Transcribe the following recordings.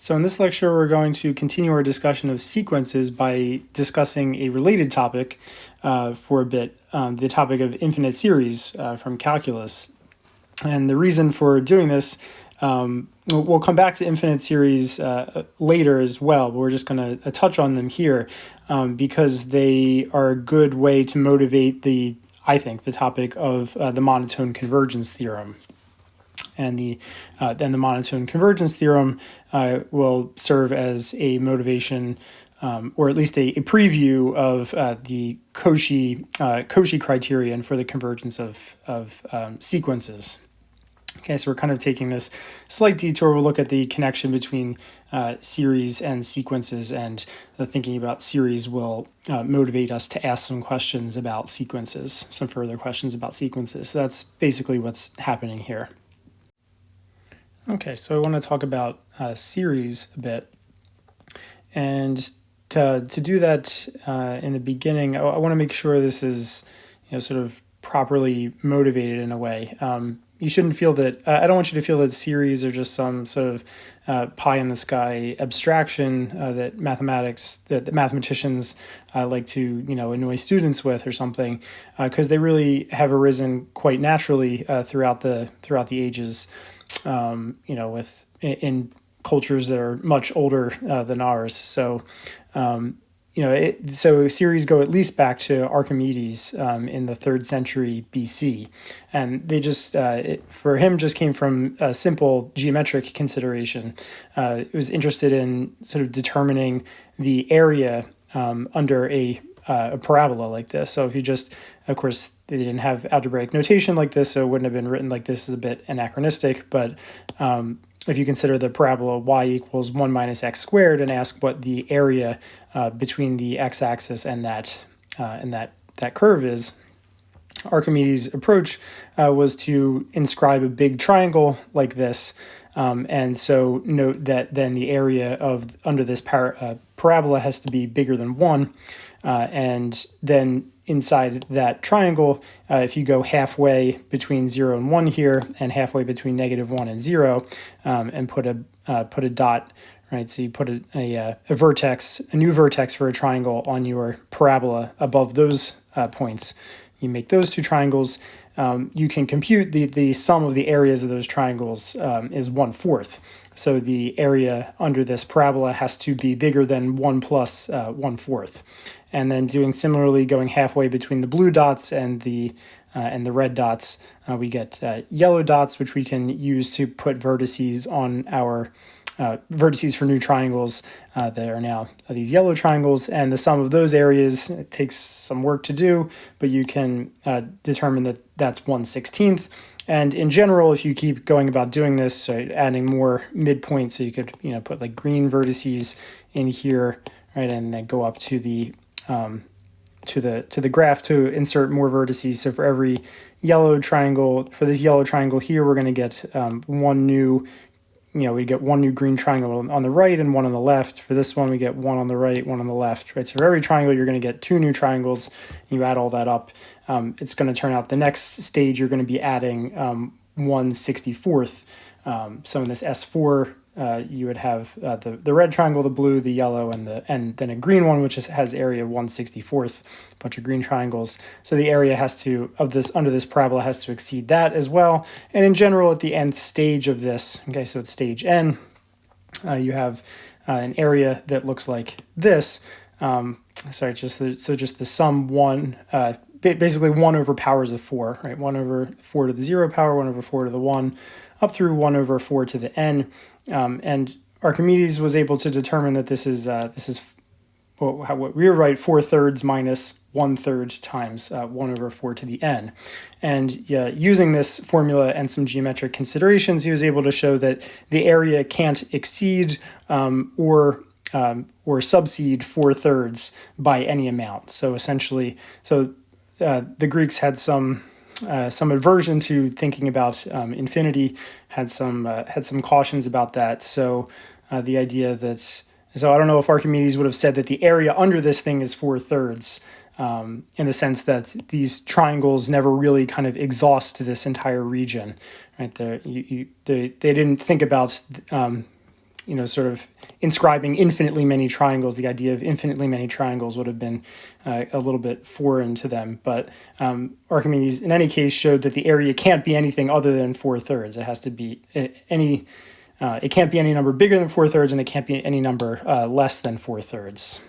So in this lecture, we're going to continue our discussion of sequences by discussing a related topic for a bit, the topic of infinite series from calculus. And the reason for doing this, we'll come back to infinite series later as well, but we're just going to touch on them here because they are a good way to motivate I think, the topic of the monotone convergence theorem. And then the monotone convergence theorem will serve as a motivation, or at least a preview of the Cauchy criterion for the convergence of sequences. Okay, so we're kind of taking this slight detour. We'll look at the connection between series and sequences, and thinking about series will motivate us to ask some questions about sequences, some further questions about sequences. So that's basically what's happening here. Okay, so I want to talk about series a bit, and to do that in the beginning, I want to make sure this is sort of properly motivated in a way. You shouldn't feel that, I don't want you to feel that series are just some sort of pie in the sky abstraction that mathematicians like to annoy students with or something, because they really have arisen quite naturally throughout the ages. In cultures that are much older than ours. So, so series go at least back to Archimedes in the 3rd century BC. And they just, for him, just came from a simple geometric consideration. It was interested in sort of determining the area under a parabola like this. So if you just, of course, they didn't have algebraic notation like this, so it wouldn't have been written like this. Is a bit anachronistic, but if you consider the parabola y equals 1 minus x squared and ask what the area between the x-axis and that curve is, Archimedes' approach was to inscribe a big triangle like this, and so note that then the area under this parabola has to be bigger than 1, and then inside that triangle, if you go halfway between 0 and 1 here, and halfway between -1 and 0, and put a dot, right? So you put a vertex, a new vertex for a triangle on your parabola above those points. You make those two triangles. You can compute the sum of the areas of those triangles is 1/4. So the area under this parabola has to be bigger than 1 plus 1/4. And then doing similarly, going halfway between the blue dots and the red dots, we get yellow dots, which we can use to put vertices on our vertices for new triangles that are now these yellow triangles. And the sum of those areas, it takes some work to do, but you can determine that that's 1/16. And in general, if you keep going about doing this, so adding more midpoints, so you could put like green vertices in here, right, and then go up to the graph to insert more vertices. So for every yellow triangle, for this yellow triangle here, we're going to get one new, we get one new green triangle on the right and one on the left. For this one, we get one on the right, one on the left, right? So for every triangle, you're going to get 2 new triangles. You add all that up. It's going to turn out the next stage, you're going to be adding 1/64th. So in this S4, you would have the red triangle, the blue, the yellow, and then a green one, which has area 1/64th, a bunch of green triangles. So the area under this parabola has to exceed that as well. And in general, at the nth stage of this, okay, so it's stage n, you have an area that looks like this. Just the sum 1, basically 1 over powers of 4, right? 1 over 4 to the 0 power, 1 over 4 to the 1, up through 1 over 4 to the n. And Archimedes was able to determine that this is what we write 4/3 minus 1/3 times 1 over 4 to the n. And using this formula and some geometric considerations, he was able to show that the area can't exceed or subsede 4/3 by any amount. So essentially, the Greeks had some aversion to thinking about infinity, had some cautions about that. So the idea that, so I don't know if Archimedes would have said that the area under this thing is 4/3, in the sense that these triangles never really kind of exhaust this entire region, right? They didn't think about sort of inscribing infinitely many triangles. The idea of infinitely many triangles would have been a little bit foreign to them. But Archimedes, in any case, showed that the area can't be anything other than 4/3. It has to be any. It can't be any number bigger than 4/3, and it can't be any number less than 4/3.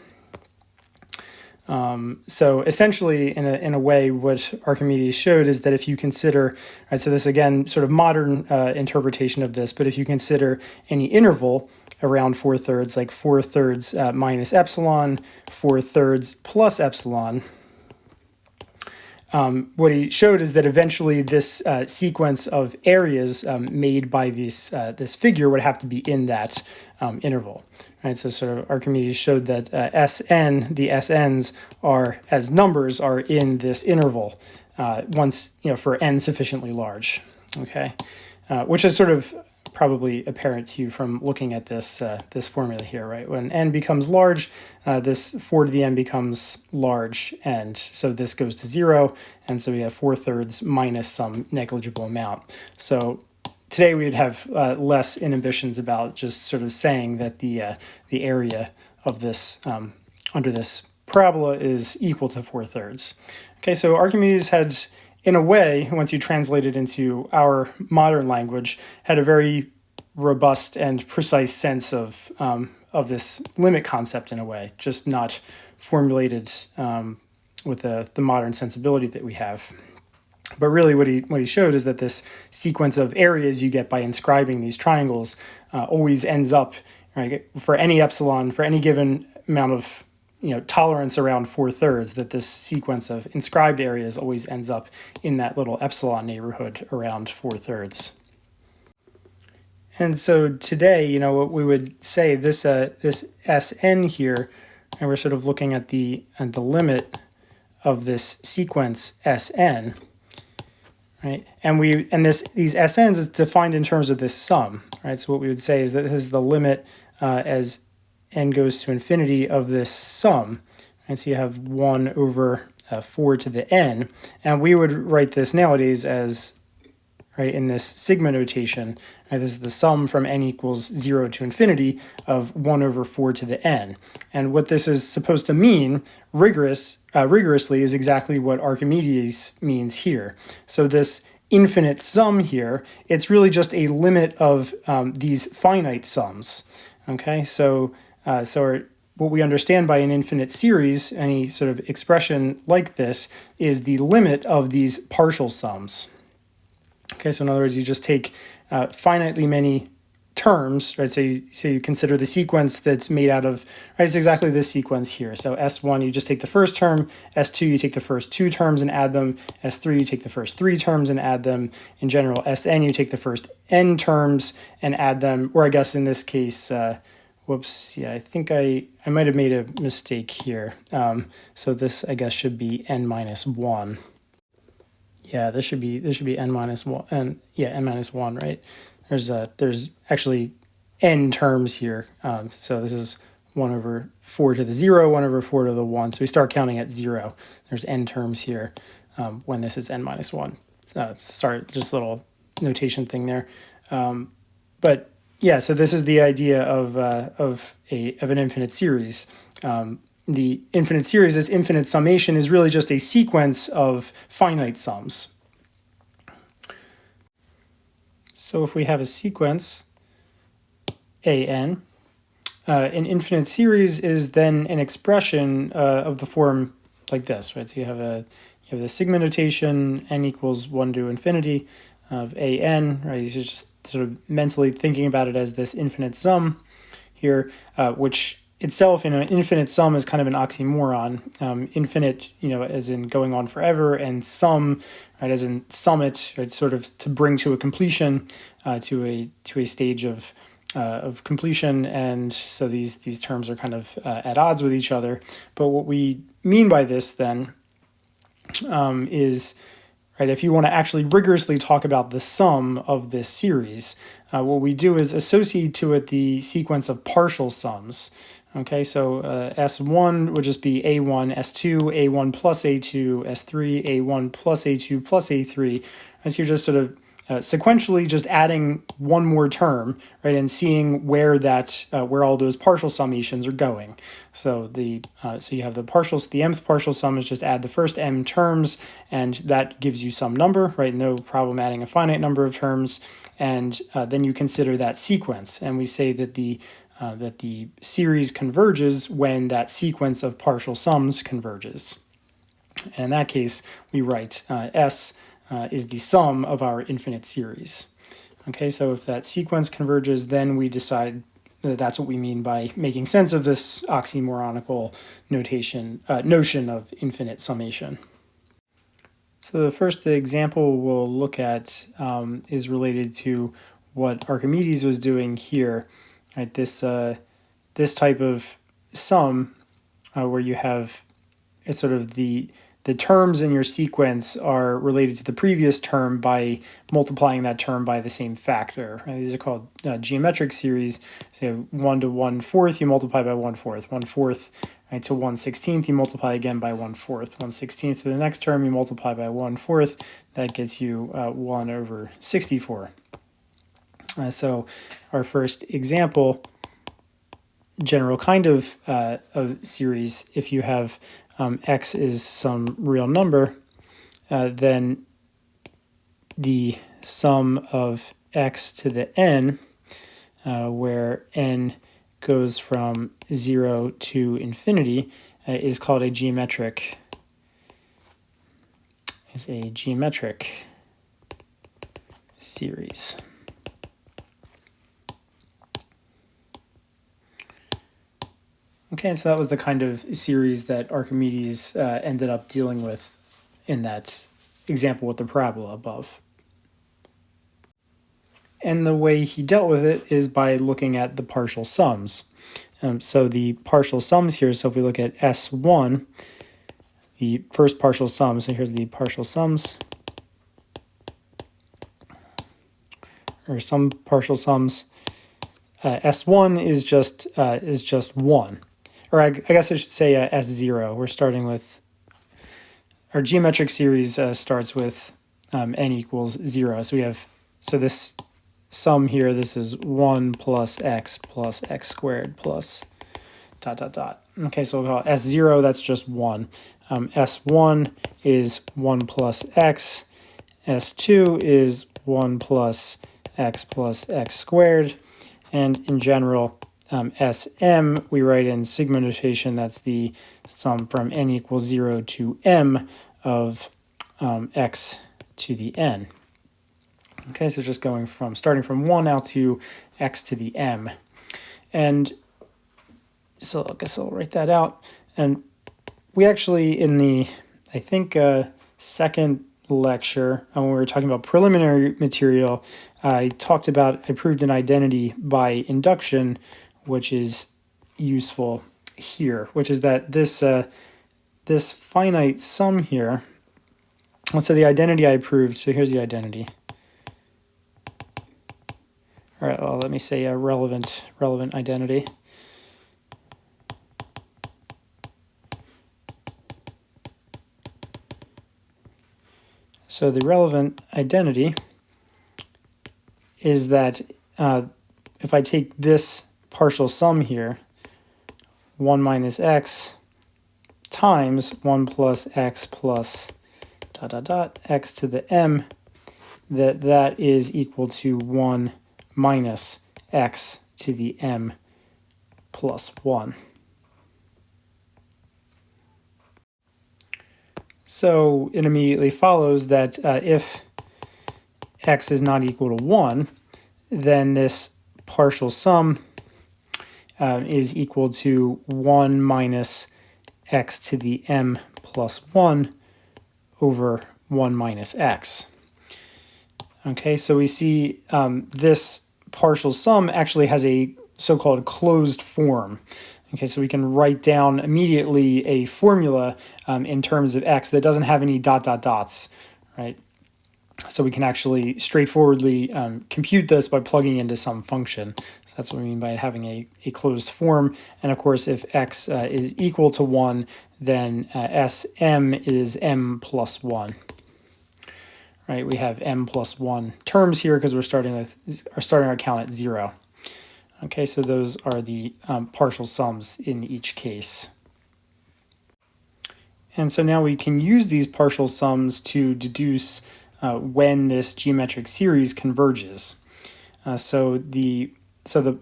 So essentially, in a way, what Archimedes showed is that if you consider, right, so this again, sort of modern interpretation of this, but if you consider any interval around 4/3, like 4/3 minus epsilon, 4/3 plus epsilon, what he showed is that eventually this sequence of areas made by this figure would have to be in that interval. Right, so sort of Archimedes showed that Sn, the Sn's are as numbers are in this interval once for n sufficiently large. Okay, which is sort of probably apparent to you from looking at this this formula here, right? When n becomes large, this 4 to the n becomes large, and so this goes to 0, and so we have 4/3 minus some negligible amount. So today we'd have less inhibitions about just sort of saying that the area of this under this parabola is equal to 4/3. Okay, so Archimedes had, in a way, once you translate it into our modern language, had a very robust and precise sense of this limit concept in a way, just not formulated with the modern sensibility that we have. But really what he showed is that this sequence of areas you get by inscribing these triangles always ends up, right, for any epsilon, for any given amount of tolerance around 4/3, that this sequence of inscribed areas always ends up in that little epsilon neighborhood around 4/3. And so today, what we would say, this Sn here, and we're sort of looking at the limit of this sequence Sn, right? And these Sns is defined in terms of this sum, right? So what we would say is that this is the limit as n goes to infinity of this sum. And so you have 1 over 4 to the n. And we would write this nowadays as, right, in this sigma notation, right, this is the sum from n equals 0 to infinity of 1 over 4 to the n. And what this is supposed to mean rigorously is exactly what Archimedes means here. So this infinite sum here, it's really just a limit of these finite sums. Okay, so what we understand by an infinite series, any sort of expression like this, is the limit of these partial sums. Okay, so in other words, you just take finitely many terms, right? So you consider the sequence that's made out of, right, it's exactly this sequence here. So S1, you just take the first term, S2, you take the first 2 terms and add them, S3, you take the first 3 terms and add them. In general, Sn, you take the first n terms and add them, or I guess in this case, whoops, yeah, I think I might have made a mistake here. So this, I guess, should be n minus 1. Yeah, this should be n minus 1, and yeah, n minus 1, right? There's actually n terms here. So this is 1 over 4 to the 0, 1 over 4 to the 1. So we start counting at 0. There's n terms here when this is n minus 1. Sorry, just a little notation thing there. But yeah, so this is the idea of an infinite series. The infinite series, this infinite summation, is really just a sequence of finite sums. So if we have a sequence an, an infinite series is then an expression of the form like this, right? So you have the sigma notation, n equals 1 to infinity of an, right? You're just sort of mentally thinking about it as this infinite sum here, which itself, an infinite sum is kind of an oxymoron. Infinite, as in going on forever, and sum, right, as in summit, right, sort of to bring to a completion, to a stage of completion. And so these terms are kind of at odds with each other. But what we mean by this then is, right, if you want to actually rigorously talk about the sum of this series, what we do is associate to it the sequence of partial sums. Okay, so S1 would just be A1, S2, A1 plus A2, S3, A1 plus A2 plus A3. And so you're just sort of sequentially just adding one more term, right, and seeing where where all those partial summations are going. So so you have the mth partial sum is just add the first m terms, and that gives you some number, right? No problem adding a finite number of terms, and then you consider that sequence, and we say that the series converges when that sequence of partial sums converges. And in that case, we write S is the sum of our infinite series. Okay, so if that sequence converges, then we decide that that's what we mean by making sense of this oxymoronical notion of infinite summation. So the first example we'll look at is related to what Archimedes was doing here. Right, this type of sum where you have it's sort of the terms in your sequence are related to the previous term by multiplying that term by the same factor. Right? These are called geometric series. So you have 1 to 1/4, you multiply by 1/4. 1/4 right, to 1/16, you multiply again by 1/4. 1/16 to the next term, you multiply by 1/4. That gets you 1/64. So our first example, general kind of series, if you have x is some real number, then the sum of x to the n, where n goes from 0 to infinity, is called a geometric series. Okay, so that was the kind of series that Archimedes ended up dealing with in that example with the parabola above. And the way he dealt with it is by looking at the partial sums. So the partial sums here, so if we look at S1, the first partial sum, so here's the partial sums, or some partial sums. S1 is just 1. Or I guess I should say S0. We're starting with, our geometric series starts with n equals 0. So this sum here, this is 1 plus x squared plus ... Okay, so we'll call it S0, that's just 1. S1 is 1 plus x. S2 is 1 plus x squared. And in general, Sm, we write in sigma notation, that's the sum from n equals 0 to m of x to the n. Okay, so just starting from 1 out to x to the m. And so I guess I'll write that out. And we actually, in the, I think, second lecture, when we were talking about preliminary material, I proved an identity by induction, which is useful here, which is that this finite sum here, so the identity I proved, so here's the identity. All right, well, let me say a relevant identity. So the relevant identity is that if I take this partial sum here, 1 minus x times 1 plus x plus ... x to the m, that is equal to 1 minus x to the m plus 1. So it immediately follows that if x is not equal to 1, then this partial sum is equal to 1 minus x to the m plus 1 over 1 minus x. Okay, so we see this partial sum actually has a so-called closed form. Okay, so we can write down immediately a formula in terms of x that doesn't have any ... dots, right? So we can actually straightforwardly compute this by plugging into some function. So that's what we mean by having a closed form. And of course, if x is equal to 1, then Sm is m plus 1. right? We have m plus 1 terms here because we're starting our count at 0. Okay, so those are the partial sums in each case. And so now we can use these partial sums to deduce when this geometric series converges. So the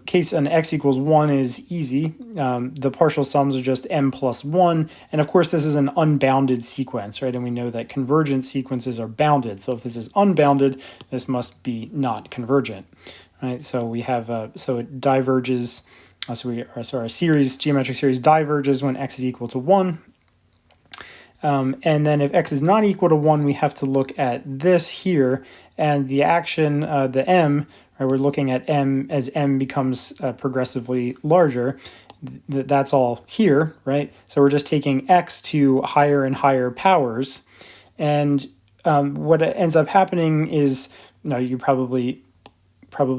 case on x equals 1 is easy. The partial sums are just m plus 1. And of course, this is an unbounded sequence, right? And we know that convergent sequences are bounded. So if this is unbounded, this must be not convergent, right? So we have, so it diverges. So our geometric series diverges when x is equal to 1. And then if x is not equal to 1, we have to look at this here. And the action, the m, right, we're looking at m as m becomes progressively larger. That's all here, right? So we're just taking x to higher and higher powers. And what ends up happening is, you probably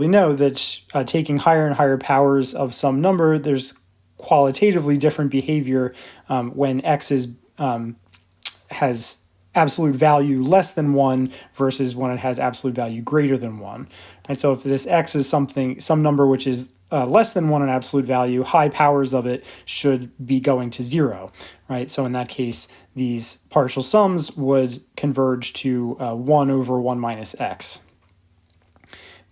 know that taking higher and higher powers of some number, there's qualitatively different behavior when x has absolute value less than 1 versus when it has absolute value greater than 1. And so if this x is some number which is less than 1 in absolute value, high powers of it should be going to 0, right? So in that case, these partial sums would converge to 1 over 1 minus x.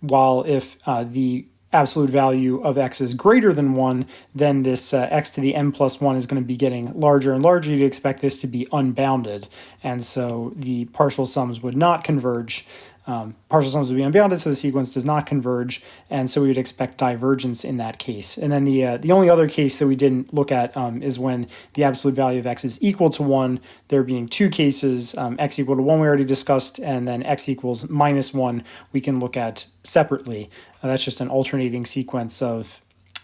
While if the absolute value of x is greater than 1, then this x to the m plus 1 is going to be getting larger and larger. You'd expect this to be unbounded. And so the partial sums would not converge. Partial sums would be unbounded, so the sequence does not converge. And so we would expect divergence in that case. And then the only other case that we didn't look at is when the absolute value of x is equal to 1, there being two cases, x equal to 1 we already discussed, and then x equals minus 1 we can look at separately. That's just an alternating sequence of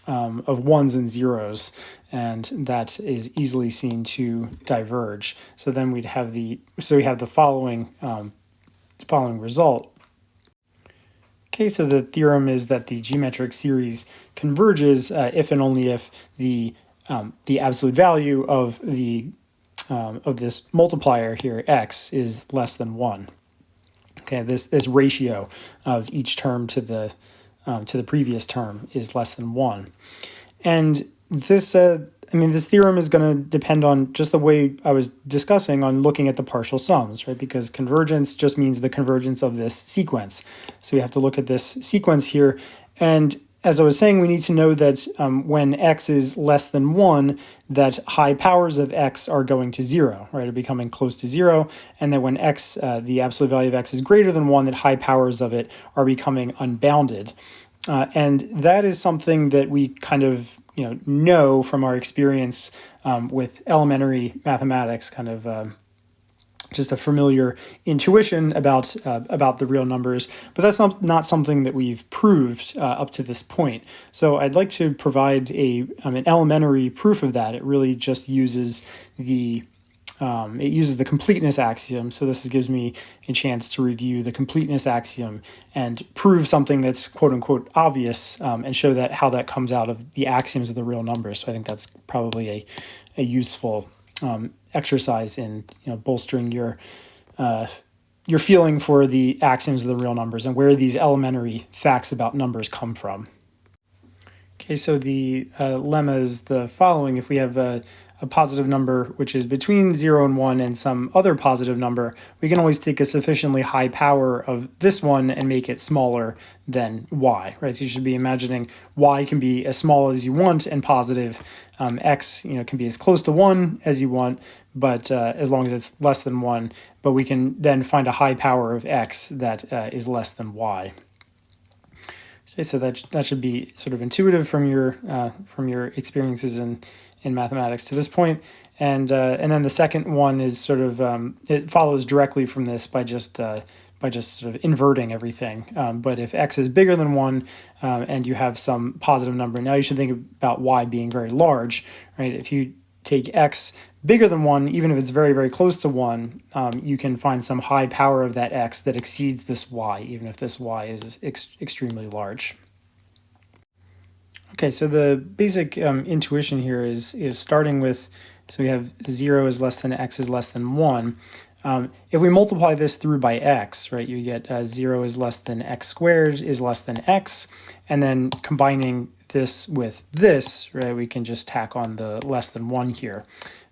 ones and zeros, and that is easily seen to diverge. So then we have the following result. Okay, so the theorem is that the geometric series converges if and only if the absolute value of this multiplier here, x, is less than 1. Okay, this ratio of each term to the previous term is less than 1. And this theorem is going to depend on just the way I was discussing on looking at the partial sums, right? Because convergence just means the convergence of this sequence. So we have to look at this sequence here. And as I was saying, we need to know that when x is less than 1, that high powers of x are going to 0, right? Are becoming close to 0. And that when x, the absolute value of x is greater than 1, that high powers of it are becoming unbounded. And that is something that we kind of know from our experience with elementary mathematics, kind of just a familiar intuition about the real numbers, but that's not something that we've proved up to this point. So I'd like to provide an elementary proof of that. It really just uses the completeness axiom. So this gives me a chance to review the completeness axiom and prove something that's quote unquote obvious, and show that how that comes out of the axioms of the real numbers. So I think that's probably a useful exercise in bolstering your feeling for the axioms of the real numbers and where these elementary facts about numbers come from. Okay, so the lemma is the following. If we have a positive number which is between 0 and 1 and some other positive number, we can always take a sufficiently high power of this one and make it smaller than y, right? So you should be imagining y can be as small as you want and positive. X can be as close to 1 as you want, but as long as it's less than 1, but we can then find a high power of x that is less than y. Okay, so that should be sort of intuitive from your experiences in mathematics to this point, and then the second one is sort of it follows directly from this by just sort of inverting everything. But if x is bigger than 1 and you have some positive number, now you should think about y being very large, right? If you take x bigger than 1, even if it's very, very close to 1, you can find some high power of that x that exceeds this y, even if this y is extremely large. Okay, so the basic intuition here is starting with, so we have 0 is less than x is less than 1. If we multiply this through by x, right, you get 0 is less than x squared is less than x, and then combining this with this, right, we can just tack on the less than 1 here.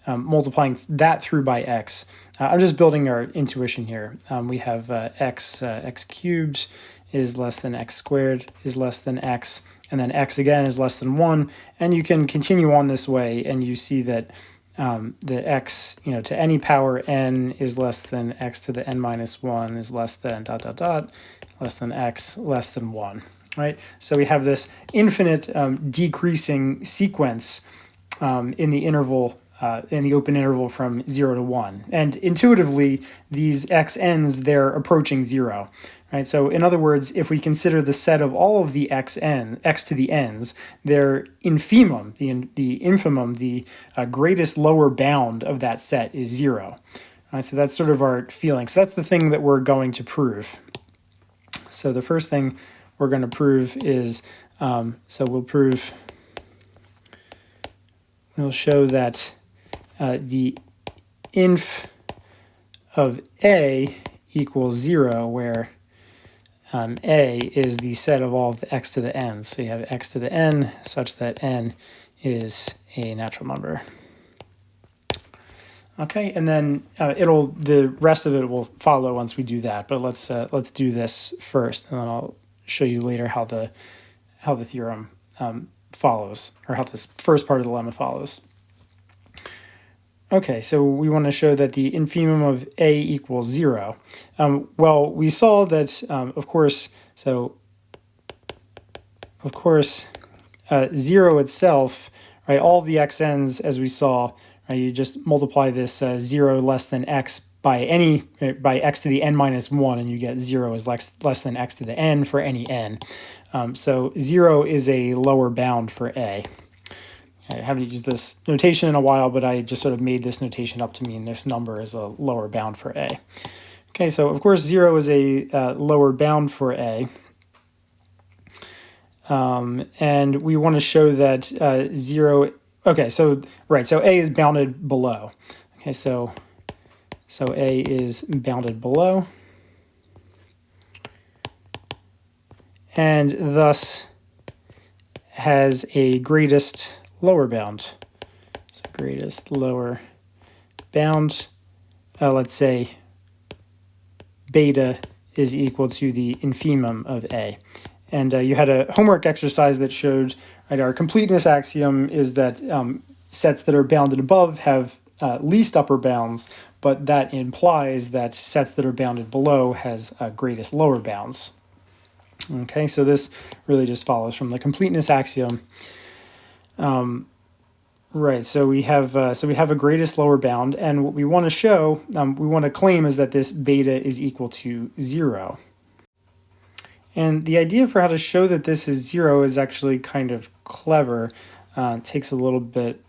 Multiplying that through by x, I'm just building our intuition here. We have x cubed is less than x squared is less than x, and then x again is less than 1, and you can continue on this way, and you see that the x, to any power n is less than x to the n minus 1 is less than ... less than x less than 1, right? So we have this infinite decreasing sequence in the interval, in the open interval from 0 to 1. And intuitively, these xn's, they're approaching 0. Right, so in other words, if we consider the set of all of the x to the n's, their infimum, the greatest lower bound of that set is 0. Right, so that's sort of our feeling. So that's the thing that we're going to prove. So the first thing we're going to prove is, we'll show that the inf of A equals 0, where A is the set of all of the x to the n. So you have x to the n such that n is a natural number. Okay, and then the rest of it will follow once we do that. But let's do this first, and then I'll show you later how the theorem follows, or how this first part of the lemma follows. Okay, so we want to show that the infimum of A equals 0. Well, we saw that, of course, 0 itself, right, all the xn's, as we saw, right, you just multiply this 0 less than x by x to the n minus 1, and you get 0 is less than x to the n for any n. So 0 is a lower bound for A. I haven't used this notation in a while, but I just sort of made this notation up to mean this number is a lower bound for A. Okay, so of course 0 is a lower bound for A. And we want to show that 0, okay, so A is bounded below. Okay, so A is bounded below. And thus has a greatest lower bound. So greatest lower bound, let's say beta is equal to the infimum of A. And you had a homework exercise that showed, right, our completeness axiom is that sets that are bounded above have least upper bounds, but that implies that sets that are bounded below has greatest lower bounds. Okay, so this really just follows from the completeness axiom. Right, so we have a greatest lower bound, and what we want to show, we want to claim is that this beta is equal to 0. And the idea for how to show that this is 0 is actually kind of clever. It takes a little bit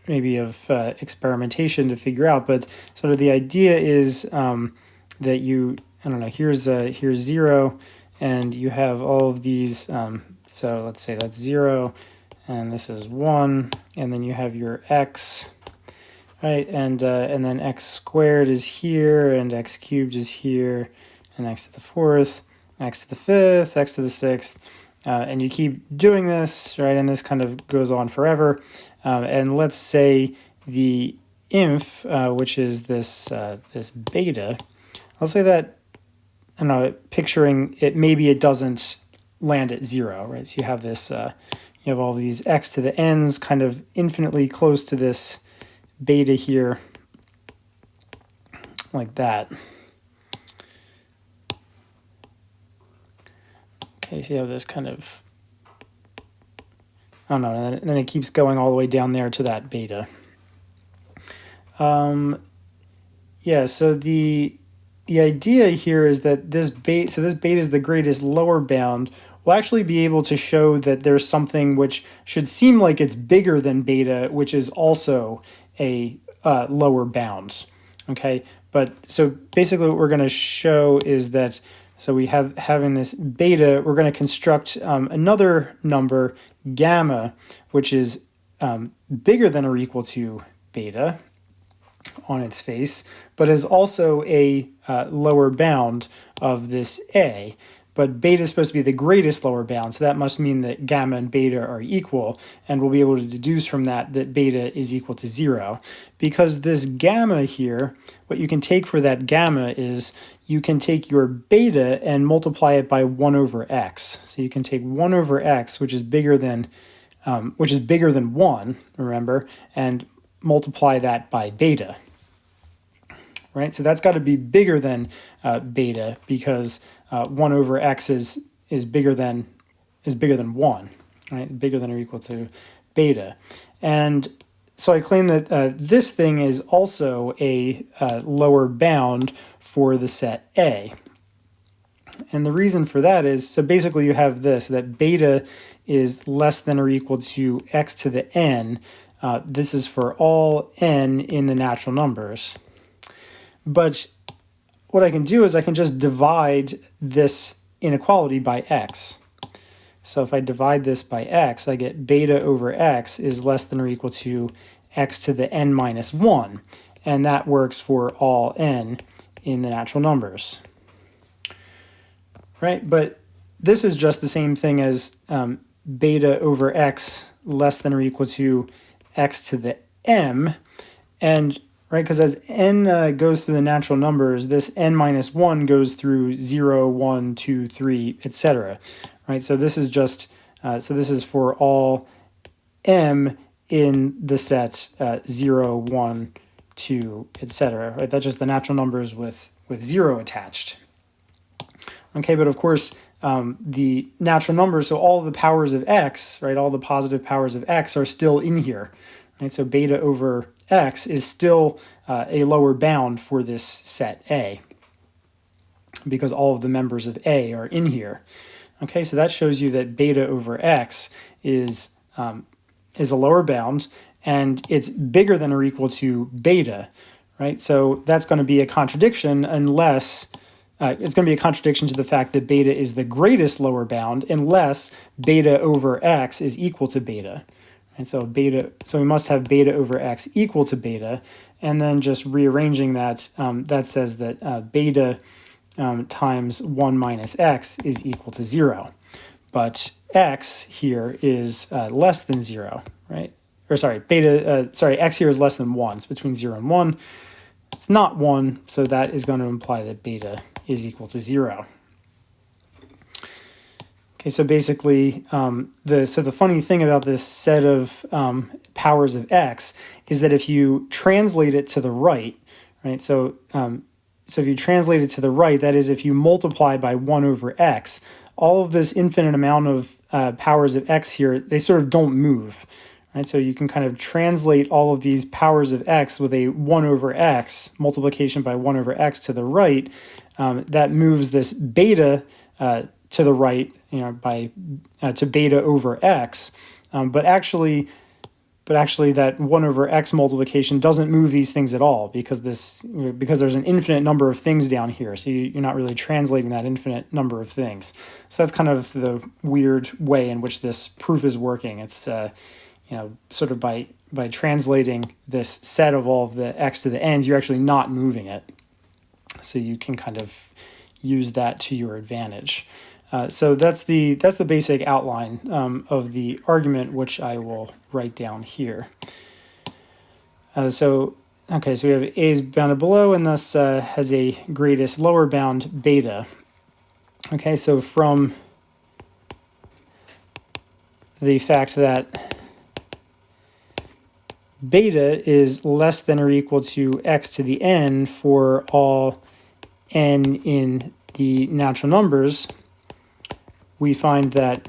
maybe of experimentation to figure out, but sort of the idea is that you, I don't know, here's 0, and you have all of these, so let's say that's 0, and this is 1, and then you have your x, right, and then x squared is here, and x cubed is here, and x to the 4th, x to the 5th, x to the 6th, and you keep doing this, right, and this kind of goes on forever, and let's say the inf, which is this beta, let's say that, I don't know, picturing it, maybe it doesn't land at 0, right, so you have this, you have all these x to the n's kind of infinitely close to this beta here, like that. Okay, so you have this kind of, I don't know, and then it keeps going all the way down there to that beta. Yeah, so the idea here is that this beta is the greatest lower bound. We'll actually be able to show that there's something which should seem like it's bigger than beta, which is also a lower bound. Okay, but so basically what we're going to show is that, so we having this beta, we're going to construct another number, gamma, which is bigger than or equal to beta. on its face, but is also a lower bound of this A. But beta is supposed to be the greatest lower bound, so that must mean that gamma and beta are equal, and we'll be able to deduce from that that beta is equal to 0. Because this gamma here, what you can take for that gamma is you can take your beta and multiply it by 1 over x. So you can take 1 over x, which is bigger than 1, remember, and multiply that by beta. Right? So that's got to be bigger than beta, because 1 over x is bigger than 1, right? Bigger than or equal to beta. And so I claim that this thing is also a lower bound for the set A. And the reason for that is, so basically you have this, that beta is less than or equal to x to the n. This is for all n in the natural numbers. But what I can do is I can just divide this inequality by x. So if I divide this by x, I get beta over x is less than or equal to x to the n minus 1. And that works for all n in the natural numbers. Right? But this is just the same thing as beta over x less than or equal to x to the m. And right, because as n goes through the natural numbers, this n minus 1 goes through 0, 1, 2, 3, etc. Right, so this is just, so this is for all m in the set 0, 1, 2, etc. Right, that's just the natural numbers with 0 attached. Okay, but of course, the natural numbers, so all the powers of x, right, all the positive powers of x are still in here. Right, so beta over x is still a lower bound for this set A, because all of the members of A are in here. Okay, so that shows you that beta over x is a lower bound, and it's bigger than or equal to beta, right? So that's going to be a contradiction unless it's going to be a contradiction to the fact that beta is the greatest lower bound unless beta over x is equal to beta. And so we must have beta over x equal to beta, and then just rearranging that, that says that beta times 1 minus x is equal to 0. But x here is less than 0, right? Or sorry, x here is less than 1. It's between 0 and 1. It's not 1, so that is going to imply that beta is equal to 0. Okay, so basically, the funny thing about this set of powers of x is that if you translate it to the right, so if you translate it to the right, that is, if you multiply by 1 over x, all of this infinite amount of powers of x here, they sort of don't move. Right? So you can kind of translate all of these powers of x with a 1 over x, multiplication by 1 over x to the right. That moves this beta to the right, to beta over x, but actually that 1 over x multiplication doesn't move these things at all, because there's an infinite number of things down here, so you're not really translating that infinite number of things. So that's kind of the weird way in which this proof is working. It's sort of by translating this set of all of the x to the n's, you're actually not moving it, so you can kind of use that to your advantage. So that's the basic outline of the argument, which I will write down here. So we have A is bounded below, and thus has a greatest lower bound beta. Okay, so from the fact that beta is less than or equal to x to the n for all n in the natural numbers, we find that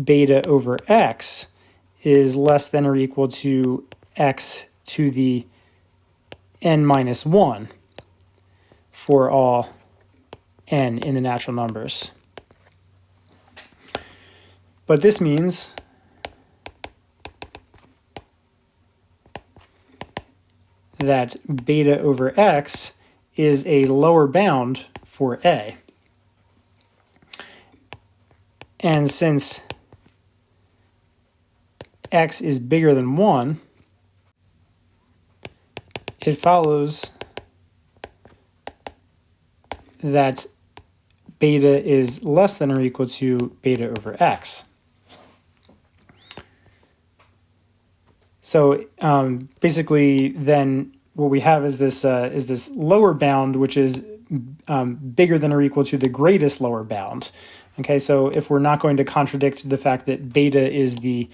beta over x is less than or equal to x to the n minus 1 for all n in the natural numbers. But this means that beta over x is a lower bound for A. And since x is bigger than 1, it follows that beta is less than or equal to beta over x. So basically, then what we have is this lower bound, which is bigger than or equal to the greatest lower bound. Okay, so if we're not going to contradict the fact that beta is the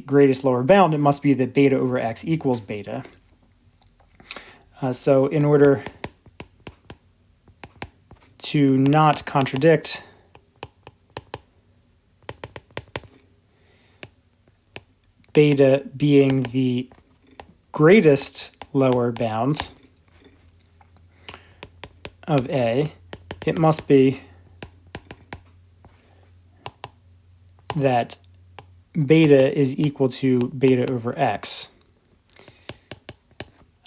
greatest lower bound, it must be that beta over x equals beta. So in order to not contradict beta being the greatest lower bound of A, it must be that beta is equal to beta over x,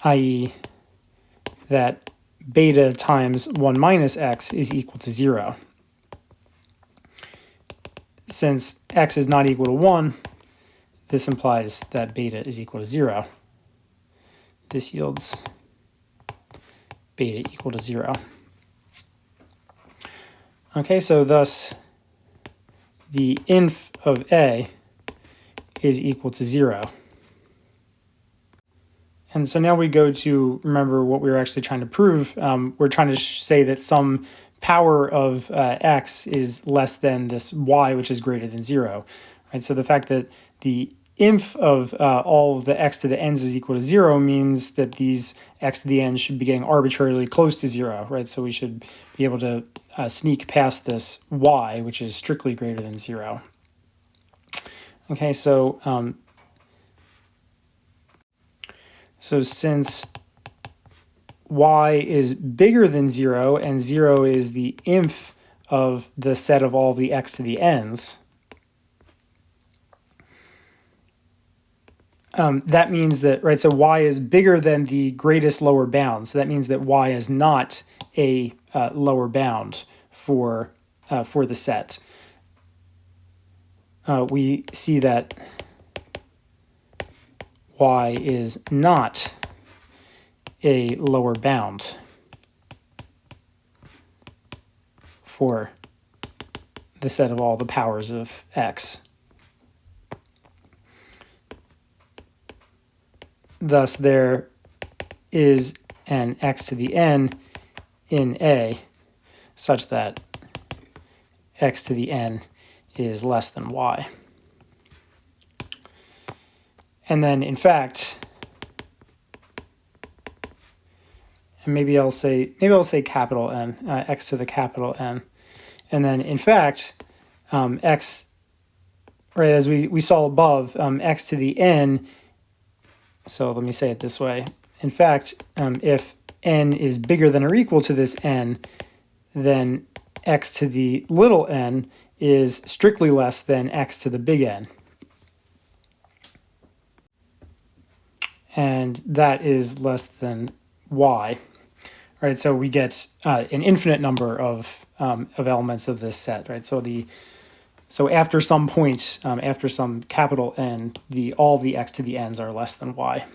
i.e. that beta times 1 minus x is equal to 0. Since x is not equal to 1, this implies that beta is equal to 0. This yields beta equal to 0. Okay, so thus the inf of A is equal to 0. And so now we go to remember what we were actually trying to prove. We're trying to say that some power of x is less than this y, which is greater than 0. Right? So the fact that the inf of all of the x to the n's is equal to 0 means that these x to the n should be getting arbitrarily close to 0, right? So we should be able to sneak past this y, which is strictly greater than 0. Okay, so since y is bigger than 0 and 0 is the inf of the set of all the x to the n's, that means that, right, so y is bigger than the greatest lower bound. So that means that y is not a lower bound for the set. We see that y is not a lower bound for the set of all the powers of x. Thus, there is an x to the n in A such that x to the n is less than y. And then, in fact, and maybe I'll say capital N, x to the capital N. And then, in fact, x, right, as we saw above, x to the n. So let me say it this way. In fact, if n is bigger than or equal to this n, then x to the little n is strictly less than x to the big N. And that is less than y. Right, so we get an infinite number of elements of this set, right? So after some point, after some capital N, all the x to the n's are less than y.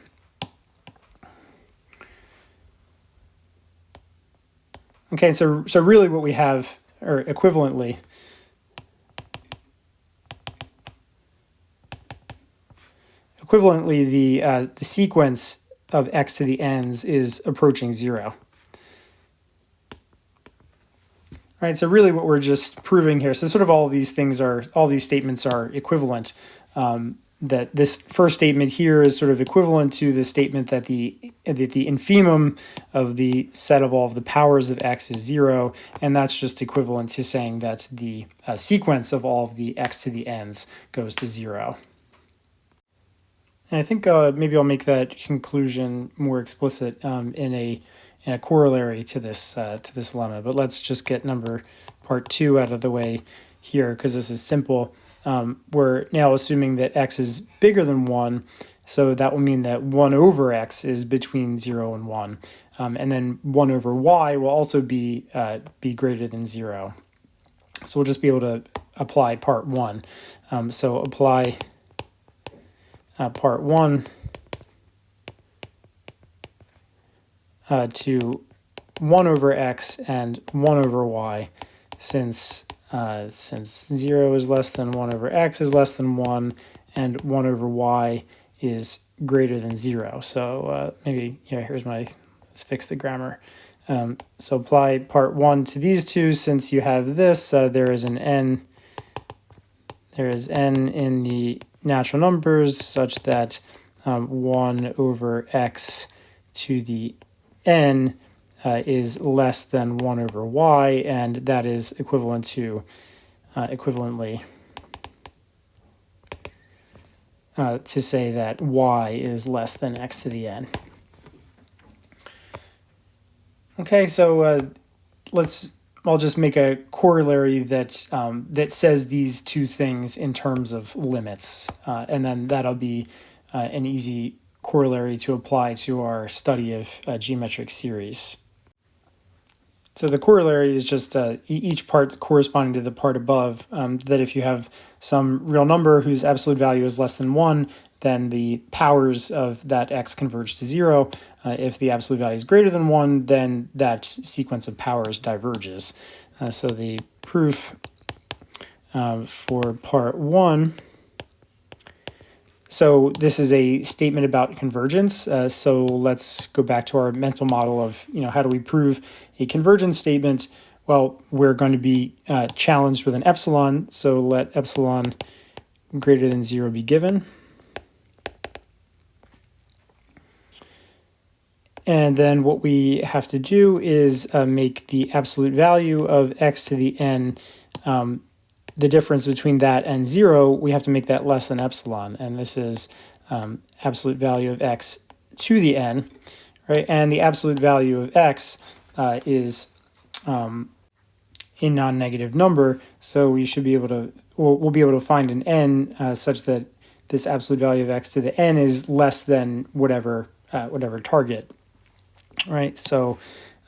Okay, so really what we have, or equivalently, the sequence of x to the n's is approaching 0. Right, so really what we're just proving here, so sort of all these statements are equivalent. That this first statement here is sort of equivalent to the statement that the infimum of the set of all of the powers of x is 0, and that's just equivalent to saying that the sequence of all of the x to the n's goes to 0. And I think maybe I'll make that conclusion more explicit in a corollary to this lemma. But let's just get part 2 out of the way here, because this is simple. We're now assuming that x is bigger than 1, so that will mean that 1 over x is between 0 and 1. And then 1 over y will also be greater than 0. So we'll just be able to apply part 1. So apply part 1 to 1 over x and 1 over y, since 0 is less than 1 over x is less than 1, and 1 over y is greater than 0. So maybe, here's let's fix the grammar. So apply part 1 to these two. Since you have this, there is n in the natural numbers such that 1 over x to the n is less than 1 over y, and that is equivalent to, equivalently, to say that y is less than x to the n. Okay, so I'll just make a corollary that that says these two things in terms of limits, and then that'll be an easy corollary to apply to our study of geometric series. So the corollary is just each part corresponding to the part above, that if you have some real number whose absolute value is less than 1, then the powers of that x converge to 0. If the absolute value is greater than 1, then that sequence of powers diverges. So the proof for part 1, so this is a statement about convergence. So let's go back to our mental model of, how do we prove a convergence statement? Well, we're going to be challenged with an epsilon, so let epsilon greater than 0 be given. And then what we have to do is make the absolute value of x to the n, the difference between that and 0, we have to make that less than epsilon. And this is absolute value of x to the n, right? And the absolute value of x is a non-negative number, so we should be able to, we'll be able to find an n such that this absolute value of x to the n is less than whatever target. Right, so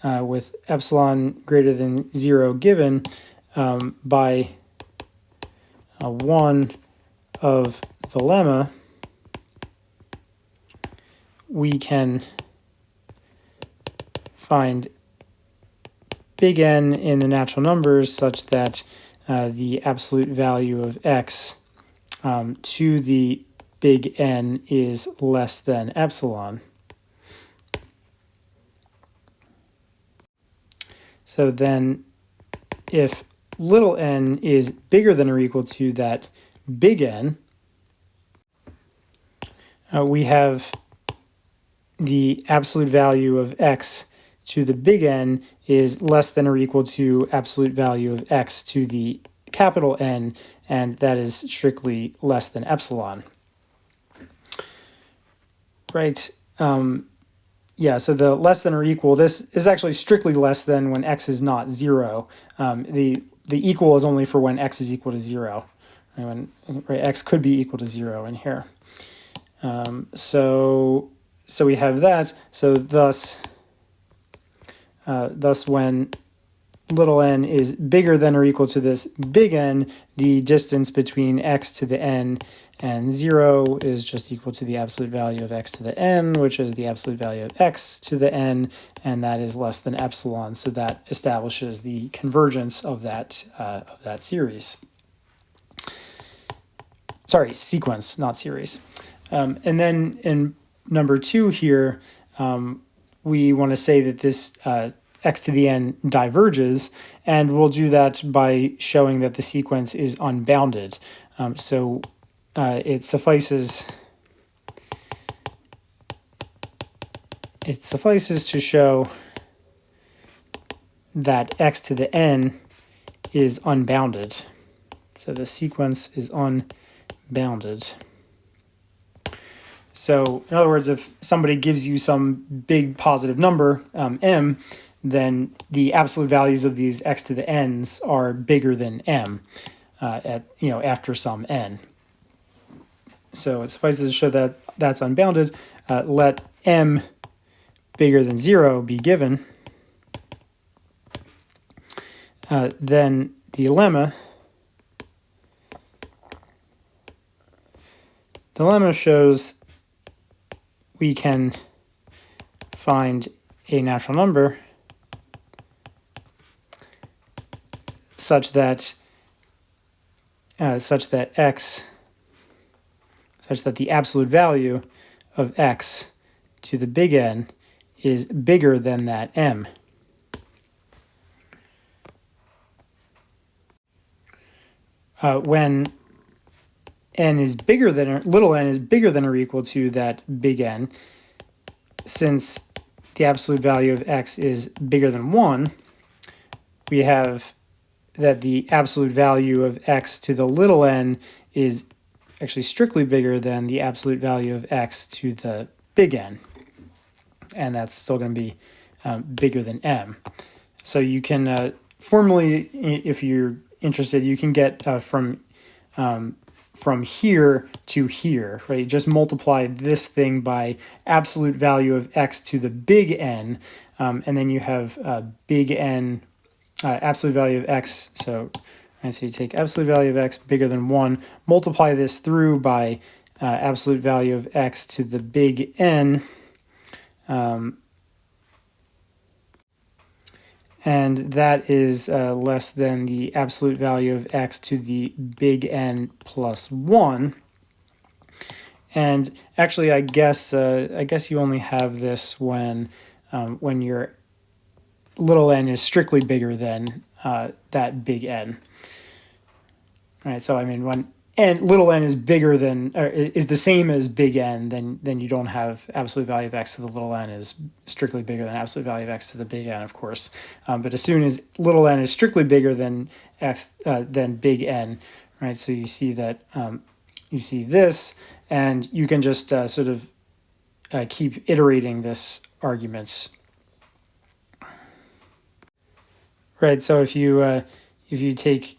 with epsilon greater than 0 given, by 1 of the lemma, we can find big N in the natural numbers such that the absolute value of x to the big N is less than epsilon. So then if little n is bigger than or equal to that big N, we have the absolute value of x to the big N is less than or equal to absolute value of x to the capital N, and that is strictly less than epsilon. Right. Yeah, so the less than or equal, this is actually strictly less than when x is not 0. The equal is only for when x is equal to 0. When x could be equal to 0 in here. So we have that. So thus when little n is bigger than or equal to this big N, the distance between x to the n and 0 is just equal to the absolute value of x to the n, which is the absolute value of x to the n, and that is less than epsilon. So that establishes the convergence of that series. Sorry, sequence, not series. And then in number 2 here, we want to say that this x to the n diverges, and we'll do that by showing that the sequence is unbounded. It suffices to show that x to the n is unbounded. So the sequence is unbounded. So in other words, if somebody gives you some big positive number, m, then the absolute values of these x to the n's are bigger than m after some n. So it suffices to show that that's unbounded. Let m bigger than 0 be given. Then the lemma shows we can find a natural number such that the absolute value of x to the big N is bigger than that m. When n is bigger than, or little n is bigger than or equal to that big N, since the absolute value of x is bigger than 1, we have that the absolute value of x to the little n is actually strictly bigger than the absolute value of x to the big N. And that's still going to be bigger than m. So you can formally, if you're interested, you can get from here to here, right? Just multiply this thing by absolute value of x to the big N, and then you have big N, absolute value of x. So you take absolute value of x bigger than 1, multiply this through by absolute value of x to the big N, and that is less than the absolute value of x to the big N plus 1. And actually, I guess you only have this when your little n is strictly bigger than that big N. All right, so I mean, when little n is bigger than, or is the same as big N, then you don't have absolute value of x to the little n is strictly bigger than absolute value of x to the big N, of course. But as soon as little n is strictly bigger than than big N, right? So you see that you see this, and you can just sort of keep iterating this arguments. Right. So if you take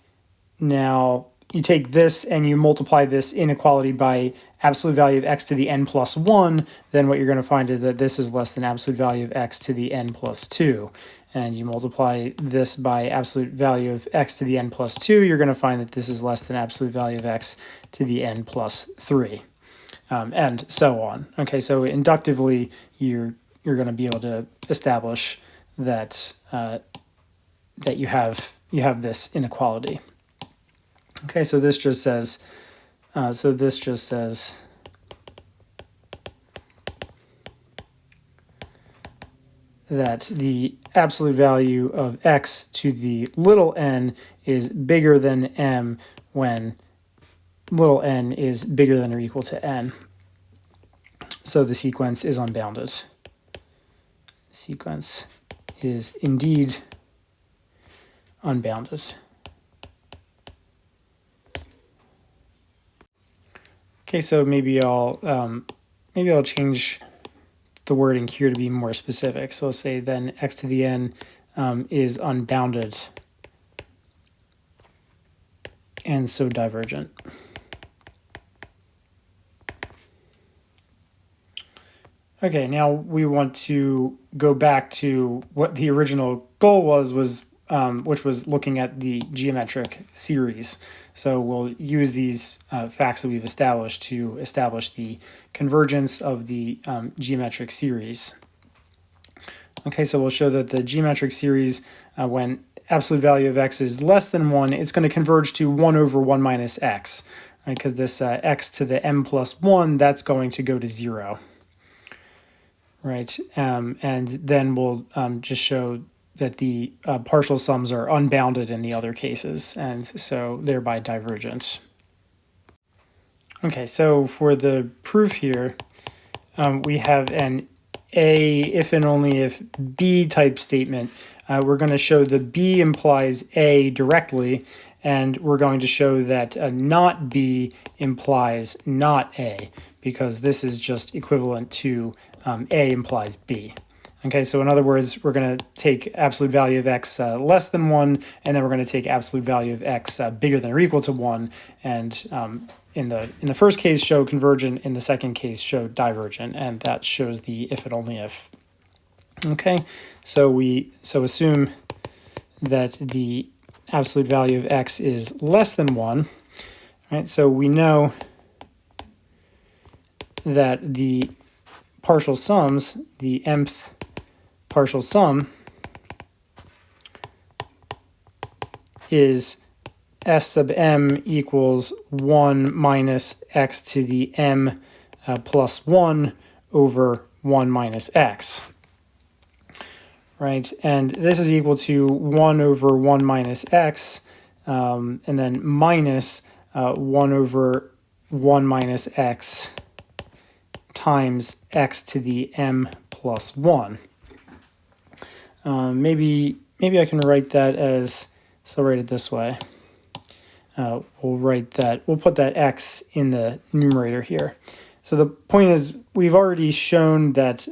now. You take this and you multiply this inequality by absolute value of x to the n plus 1, then what you're going to find is that this is less than absolute value of x to the n plus 2. And you multiply this by absolute value of x to the n plus 2, you're going to find that this is less than absolute value of x to the n plus 3, and so on. Okay, so inductively, you're going to be able to establish that that you have this inequality. Okay, so this just says, that the absolute value of x to the little n is bigger than m when little n is bigger than or equal to n. So the sequence is unbounded. Sequence is indeed unbounded. Okay, so maybe I'll change the wording here to be more specific. So I'll say then x to the n is unbounded and so divergent. Okay, now we want to go back to what the original goal was which was looking at the geometric series. So we'll use these facts that we've established to establish the convergence of the geometric series. Okay, so we'll show that the geometric series, when absolute value of x is less than 1, it's going to converge to 1 over 1 minus x, right? Because this x to the m plus 1, that's going to go to 0. Right, and then we'll just show that the partial sums are unbounded in the other cases, and so thereby divergent. Okay, so for the proof here, we have an A if and only if B type statement. We're going to show the B implies A directly, and we're going to show that not B implies not A, because this is just equivalent to A implies B. Okay, so in other words, we're going to take absolute value of x less than 1, and then we're going to take absolute value of x bigger than or equal to 1, and in the first case show convergent, in the second case show divergent, and that shows the if and only if. Okay, so assume that the absolute value of x is less than 1. Right, so we know that the partial sums, the mth partial sum is S sub m equals 1 minus x to the m plus 1 over 1 minus x. Right, and this is equal to 1 over 1 minus x, and then minus 1 over 1 minus x times x to the m plus 1. Maybe I can write that as, so I'll write it this way. We'll put that x in the numerator here. So the point is, we've already shown that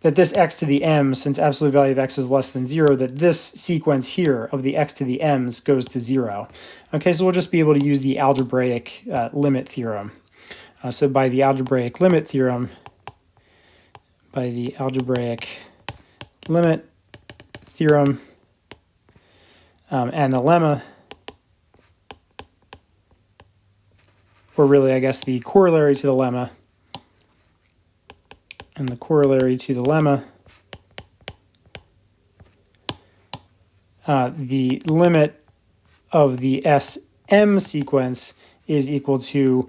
this x to the m, since absolute value of x is less than 0, that this sequence here of the x to the m's goes to 0. Okay, so we'll just be able to use the algebraic limit theorem. So by the algebraic limit theorem, and the lemma, or really, I guess, the corollary to the lemma, and the corollary to the lemma, the limit of the SM sequence is equal to,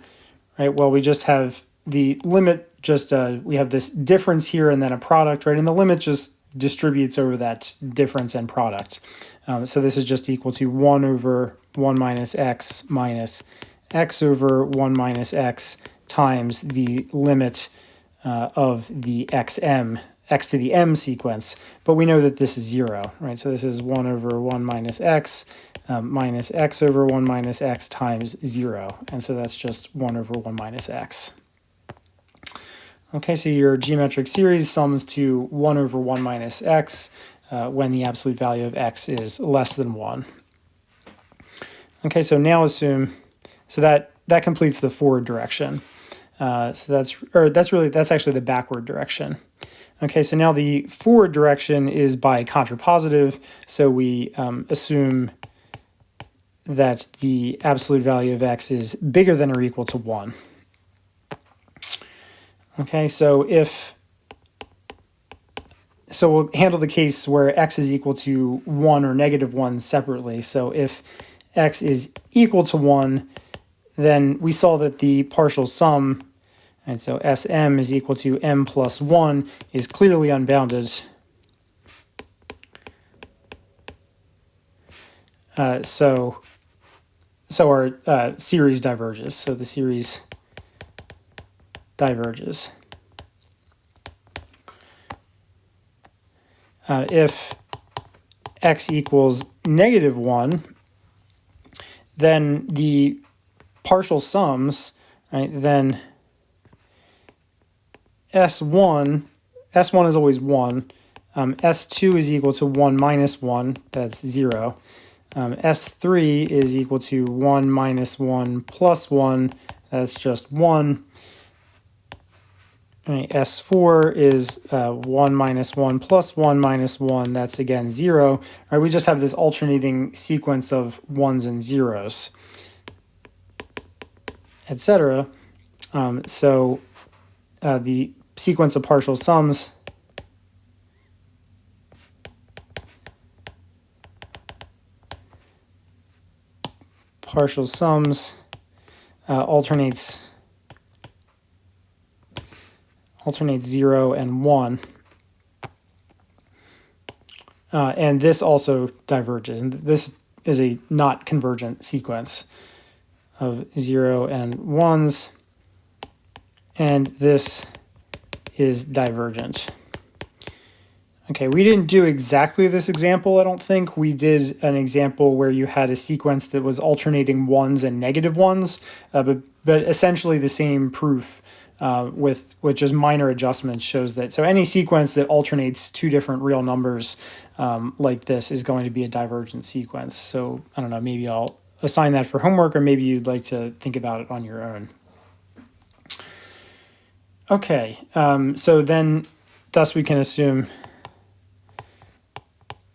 right, well, we just have the limit, we have this difference here and then a product, right, and the limit just distributes over that difference and product. So this is just equal to 1 over 1 minus x over 1 minus x times the limit of the x to the m sequence, but we know that this is 0, right? So this is 1 over 1 minus x over 1 minus x times 0, and so that's just 1 over 1 minus x. Okay, so your geometric series sums to 1 over 1 minus x when the absolute value of x is less than 1. Okay, so now assume, so that completes the forward direction. So that's actually the backward direction. Okay, so now the forward direction is by contrapositive, so we assume that the absolute value of x is bigger than or equal to 1. Okay, so we'll handle the case where x is equal to 1 or negative 1 separately. So if x is equal to 1, then we saw that the partial sum, and so Sm is equal to m plus 1, is clearly unbounded. So our series diverges. So the series diverges. If x equals negative 1, then the partial sums, right, then S1 is always 1, S2 is equal to 1 minus 1, that's 0, S3 is equal to 1 minus 1 plus 1, that's just 1, right, S4 is 1 minus 1 plus 1 minus 1, that's again 0. Right, we just have this alternating sequence of 1s and 0s, etc. So the sequence of partial sums alternates 0 and 1. And this also diverges. And this is a not convergent sequence of 0 and 1s. And this is divergent. Okay, we didn't do exactly this example, I don't think. We did an example where you had a sequence that was alternating 1s and negative 1s, but essentially the same proof with just minor adjustments shows that. So any sequence that alternates two different real numbers like this is going to be a divergent sequence. So I don't know, maybe I'll assign that for homework, or maybe you'd like to think about it on your own. Okay, so then thus we can assume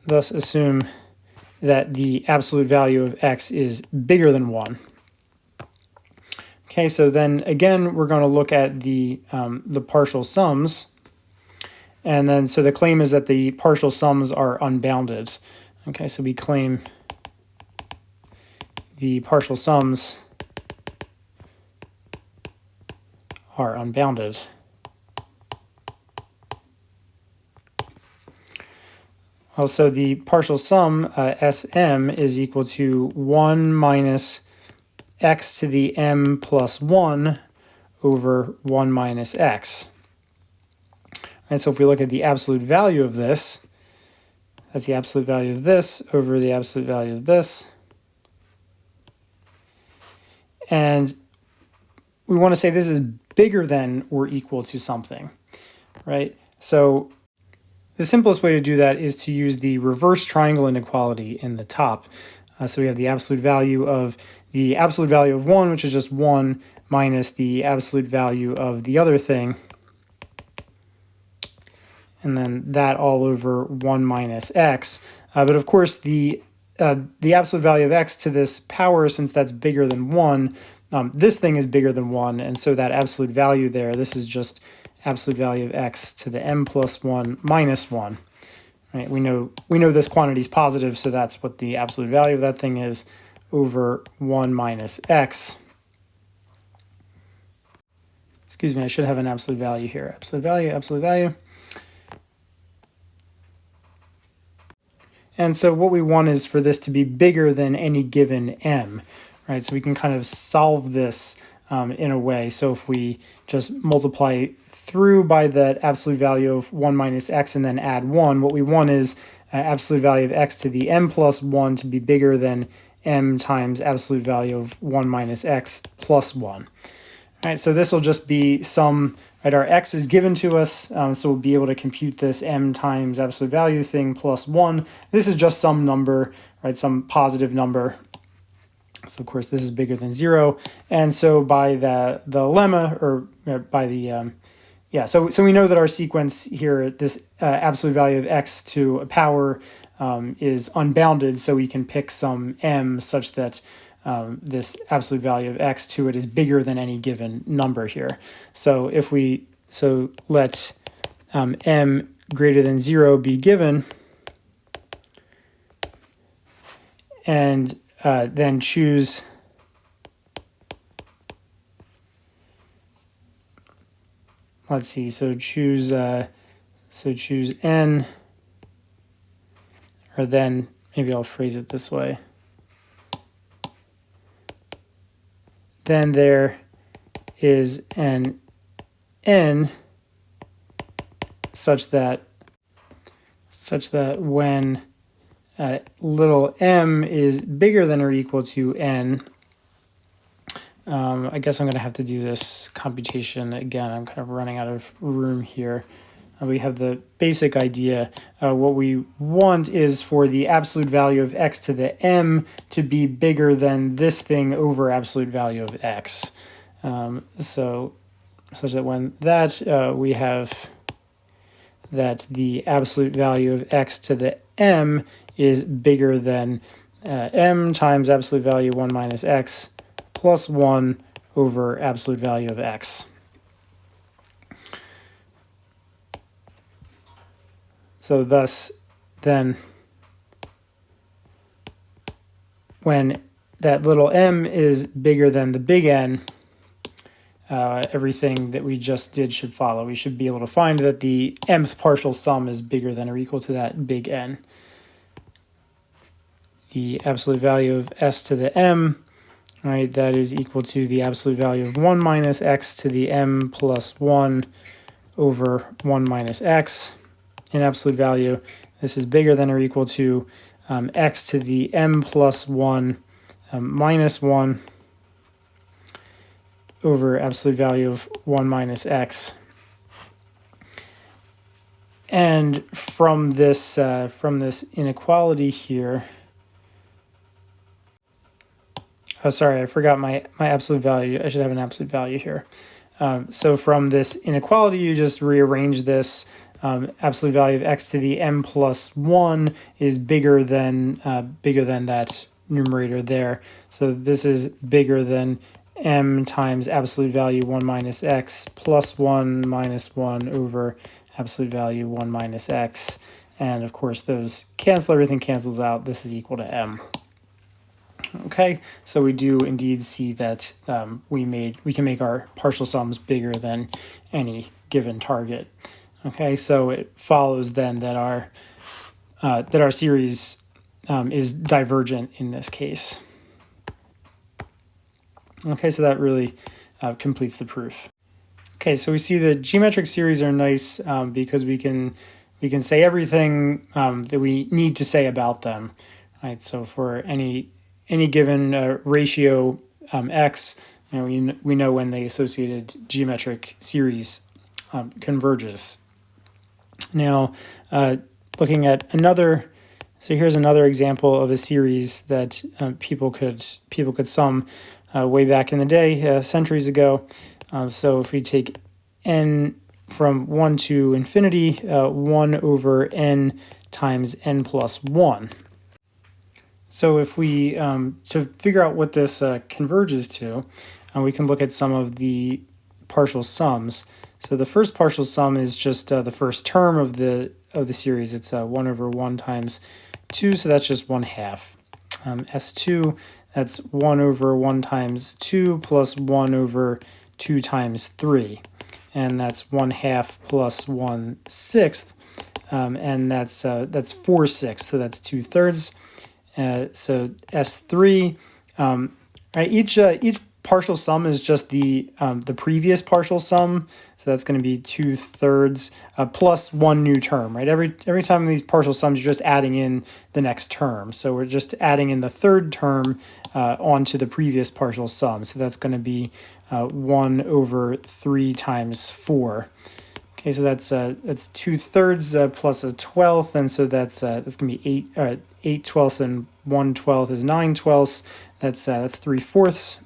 that the absolute value of x is bigger than 1. Okay, so then again we're going to look at the partial sums, And then, so the claim is that the partial sums are unbounded. Okay, so we claim the partial sums are unbounded. Also, the partial sum, Sm, is equal to 1 minus x to the m plus 1 over 1 minus x. And so if we look at the absolute value of this, that's the absolute value of this over the absolute value of this. And we want to say this is bigger than or equal to something, right? So the simplest way to do that is to use the reverse triangle inequality in the top. So we have the absolute value of 1, which is just 1, minus the absolute value of the other thing, and then that all over 1 minus x. But of course, the absolute value of x to this power, since that's bigger than 1, this thing is bigger than 1, and so that absolute value there, this is just absolute value of x to the m plus 1 minus 1. Right? We know this quantity is positive, so that's what the absolute value of that thing is, over 1 minus x. Excuse me, I should have an absolute value here. Absolute value, absolute value. And so what we want is for this to be bigger than any given m, right? So we can kind of solve this in a way. So if we just multiply through by that absolute value of 1 minus x and then add 1, what we want is absolute value of x to the m plus 1 to be bigger than m times absolute value of 1 minus x plus 1. All right, so this will just be some, right, our x is given to us, so we'll be able to compute this m times absolute value thing plus 1. This is just some number, right, some positive number. So of course this is bigger than 0, and so by the lemma, or by the so we know that our sequence here, this absolute value of x to a power is unbounded, so we can pick some m such that this absolute value of x to it is bigger than any given number here. So if we let m greater than 0 be given, and then choose let's see, so choose n, or then maybe I'll phrase it this way. Then there is an n such that when little m is bigger than or equal to n, I guess I'm going to have to do this computation again. I'm kind of running out of room here. We have the basic idea. What we want is for the absolute value of x to the m to be bigger than this thing over absolute value of x. So such that when that, we have that the absolute value of x to the m is bigger than m times absolute value 1 minus x plus 1 over absolute value of x. So thus, then, when that little m is bigger than the big N, everything that we just did should follow. We should be able to find that the mth partial sum is bigger than or equal to that big N. The absolute value of s to the m, right, that is equal to the absolute value of 1 minus x to the m plus 1 over 1 minus x. In absolute value, this is bigger than or equal to x to the m plus 1 minus 1 over absolute value of 1 minus x. And from this inequality here, oh, sorry, I forgot my absolute value. I should have an absolute value here. So from this inequality, you just rearrange this. Absolute value of x to the m plus 1 is bigger than that numerator there. So this is bigger than m times absolute value 1 minus x plus 1 minus 1 over absolute value 1 minus x. And of course, those cancel, everything cancels out. This is equal to m. Okay, so we do indeed see that we can make our partial sums bigger than any given target. Okay, so it follows then that our series is divergent in this case. Okay, so that really completes the proof. Okay, so we see the geometric series are nice because we can say everything that we need to say about them. Right, so for any given ratio x, we know when the associated geometric series converges. Now, looking at another, so here's another example of a series that people could sum way back in the day, centuries ago. So if we take n from 1 to infinity, 1 over n times n plus 1. So if we, to figure out what this converges to, we can look at some of the partial sums. So the first partial sum is just the first term of the series. It's 1 over 1 times 2, so that's just 1/2. S2, that's 1 over 1 times 2 plus 1 over 2 times 3. And that's 1/2 plus 1/6, and that's 4/6, so that's 2/3. So S3, right, each partial sum is just the previous partial sum, so that's going to be 2/3 plus one new term, right? Every time these partial sums, you're just adding in the next term. So we're just adding in the third term onto the previous partial sum. So that's going to be 1 over 3 times 4. Okay, so that's 2/3 plus 1/12, and so that's going to be 8/12, and 1/12 is 9/12. That's 3/4.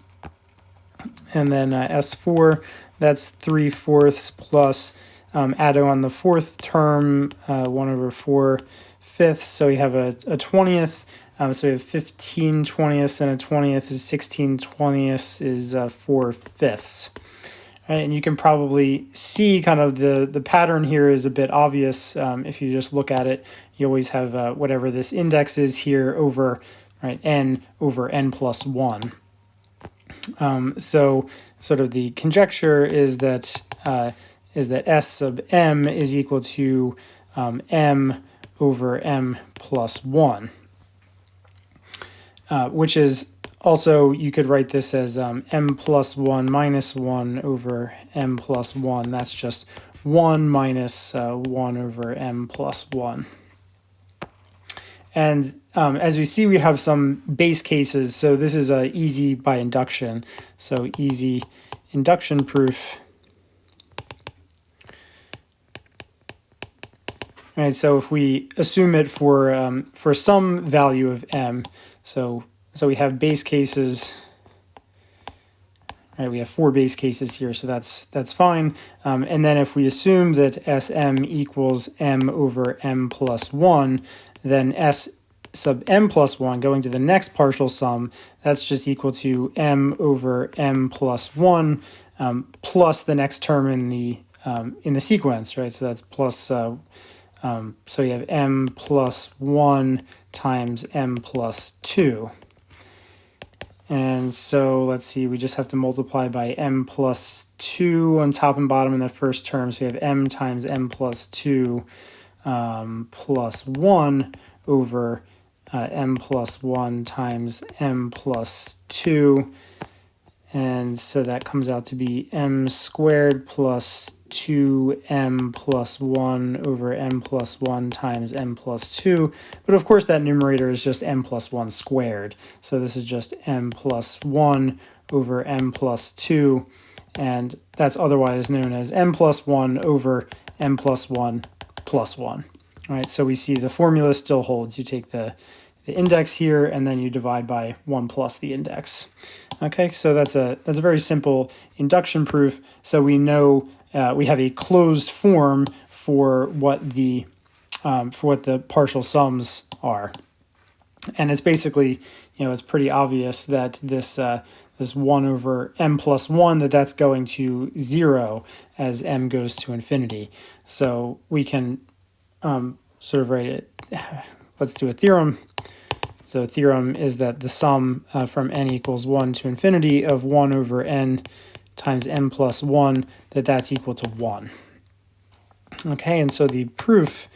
And then S4, that's 3/4 plus, add on the fourth term, 1 over 4/5. So we have a 20th. So we have 15/20, and a 20th is 16/20 is 4/5. Right, and you can probably see kind of the pattern here is a bit obvious. If you just look at it, you always have whatever this index is here over, right, n over n plus 1. So sort of the conjecture is that S sub m is equal to m over m plus 1, which is also, you could write this as m plus 1 minus 1 over m plus 1. That's just 1 minus 1 over m plus 1. And as we see, we have some base cases. So this is easy by induction. So easy induction proof. All right, so if we assume it for some value of m, so we have base cases. Right, we have 4 base cases here, so that's fine. And then if we assume that Sm equals m over m plus 1, then S sub m plus 1, going to the next partial sum, that's just equal to m over m plus 1 plus the next term in the sequence, right? So that's plus, so you have m plus 1 times m plus 2. And so let's see, we just have to multiply by m plus 2 on top and bottom in the first term. So we have m times m plus 2 plus 1 over m plus 1 times m plus 2. And so that comes out to be m squared plus 2m plus 1 over m plus 1 times m plus 2. But of course that numerator is just m plus 1 squared. So this is just m plus 1 over m plus 2. And that's otherwise known as m plus 1 over m plus 1 plus 1. All right, so we see the formula still holds. You take the index here, and then you divide by 1 plus the index. Okay, so that's a very simple induction proof. So we know we have a closed form for what the partial sums are, and it's basically, it's pretty obvious that this this 1 over m plus 1, that's going to 0 as m goes to infinity. So we can sort of write it. Let's do a theorem. So a theorem is that the sum from n equals 1 to infinity of 1 over n times m plus 1, that's equal to 1. Okay, and so the proof,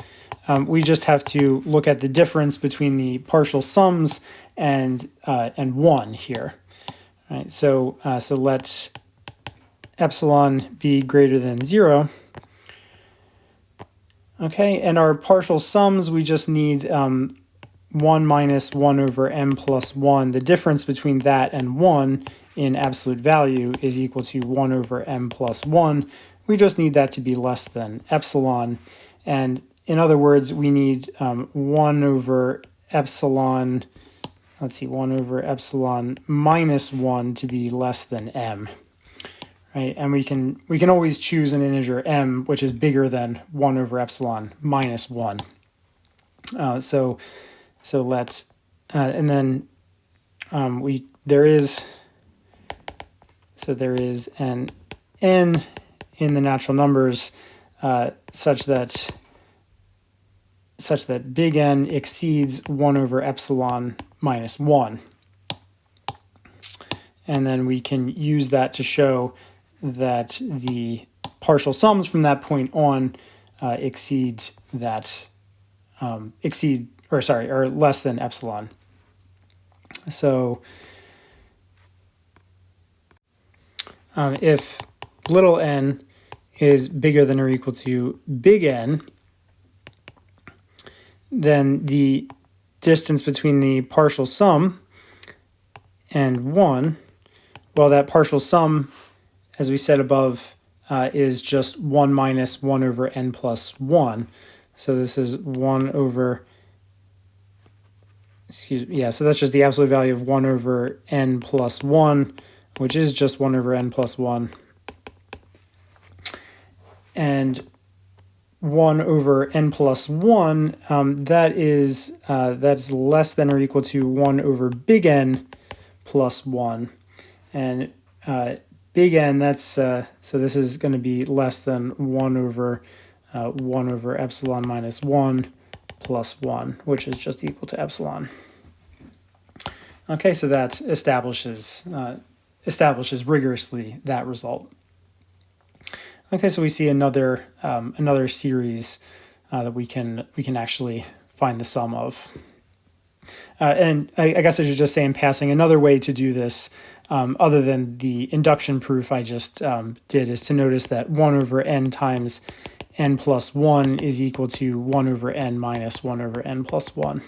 we just have to look at the difference between the partial sums and 1 here. All right, so let epsilon be greater than 0. Okay, and our partial sums, we just need 1 minus 1 over m plus 1. The difference between that and 1 in absolute value is equal to 1 over m plus 1. We just need that to be less than epsilon. And in other words, we need 1 over epsilon, 1 over epsilon minus 1 to be less than m. Right? And we can always choose an integer m which is bigger than 1 over epsilon minus 1. So let's and then there is an n in the natural numbers such that big N exceeds 1 over epsilon minus 1. And then we can use that to show that the partial sums from that point on are less than epsilon. So if little n is bigger than or equal to big N, then the distance between the partial sum and 1, well, that partial sum, as we said above, is just 1 minus 1 over n plus 1. So this is 1 over, so that's just the absolute value of 1 over n plus 1, which is just 1 over n plus 1. And 1 over n plus 1, that's less than or equal to 1 over big N plus 1. And big N, so this is going to be less than 1 over epsilon minus 1 plus 1, which is just equal to epsilon. Okay, so that establishes rigorously that result. Okay, so we see another series that we can actually find the sum of. And I guess I should just say in passing, another way to do this, other than the induction proof I just did, is to notice that 1 over n times n plus 1 is equal to 1 over n minus 1 over n plus 1.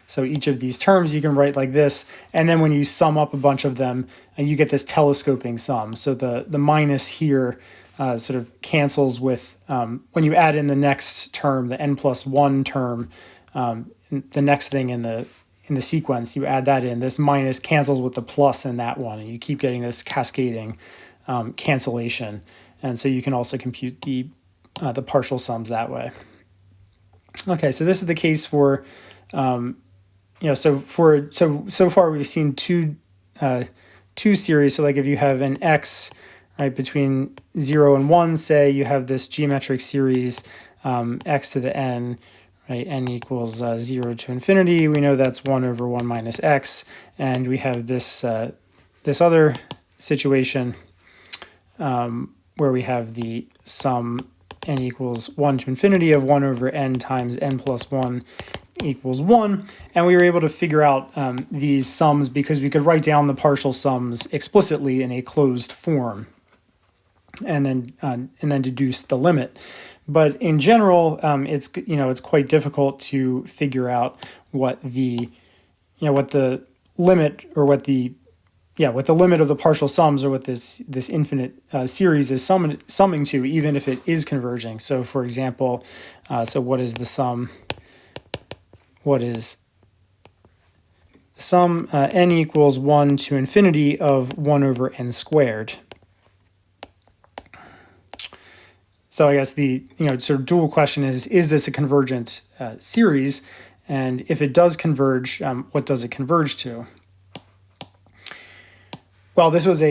So each of these terms you can write like this, and then when you sum up a bunch of them, you get this telescoping sum. So the minus here sort of cancels with, when you add in the next term, the n plus 1 term, the next thing in the sequence, you add that in, this minus cancels with the plus in that one, and you keep getting this cascading cancellation. And so you can also compute the partial sums that way. Okay, so this is the case for so far we've seen two series. So like if you have an x, right, between 0 and 1, say, you have this geometric series x to the n, right, n equals 0 to infinity. We know that's 1 over 1 minus x, and we have this this other situation where we have the sum n equals 1 to infinity of 1 over n times n plus 1 equals 1, and we were able to figure out these sums because we could write down the partial sums explicitly in a closed form, and then deduce the limit. But in general, it's quite difficult to figure out what the limit of the partial sums, or what this infinite series is summing to, even if it is converging. So for example, what is the sum? What is the sum? N equals 1 to infinity of 1 over n squared. So I guess the sort of dual question is this a convergent series? And if it does converge, what does it converge to? well, this is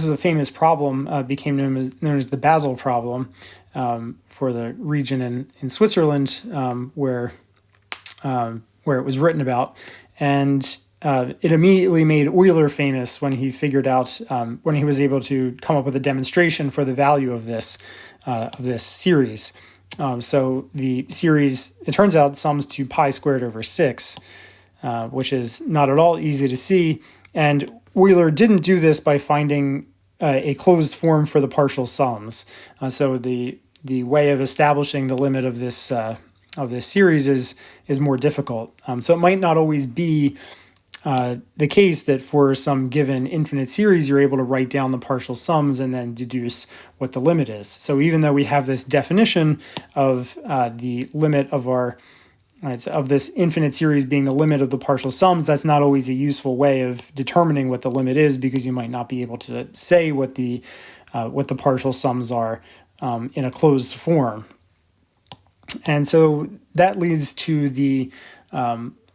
a famous problem, became known as the Basil problem, for the region in Switzerland, where it was written about, and it immediately made Euler famous when he figured out, when he was able to come up with a demonstration for the value of this series. So the series, it turns out, sums to pi squared over 6, which is not at all easy to see. And Euler didn't do this by finding a closed form for the partial sums. So the way of establishing the limit of this series is more difficult. So it might not always be the case that for some given infinite series, you're able to write down the partial sums and then deduce what the limit is. So even though we have this definition of the limit of of this infinite series being the limit of the partial sums, that's not always a useful way of determining what the limit is, because you might not be able to say what the partial sums are in a closed form. And so that leads to the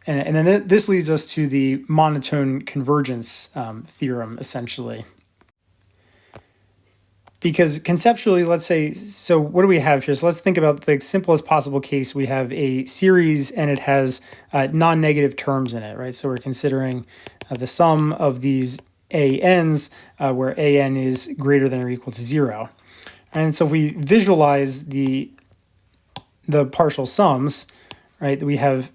and then this leads us to the monotone convergence theorem, essentially. Because conceptually, let's say, so what do we have here? So let's think about the simplest possible case. We have a series and it has non-negative terms in it, right? So we're considering the sum of these ANs, where AN is greater than or equal to 0. And so if we visualize the partial sums, right, we have,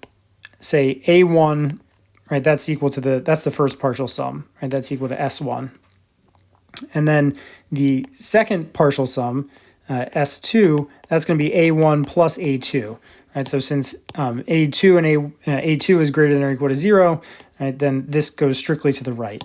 say, A1, right, that's equal to that's the first partial sum, right, that's equal to S1. And then the second partial sum, S2, that's going to be A1 plus A2, right? So since A2 and A2 is greater than or equal to 0, right, then this goes strictly to the right.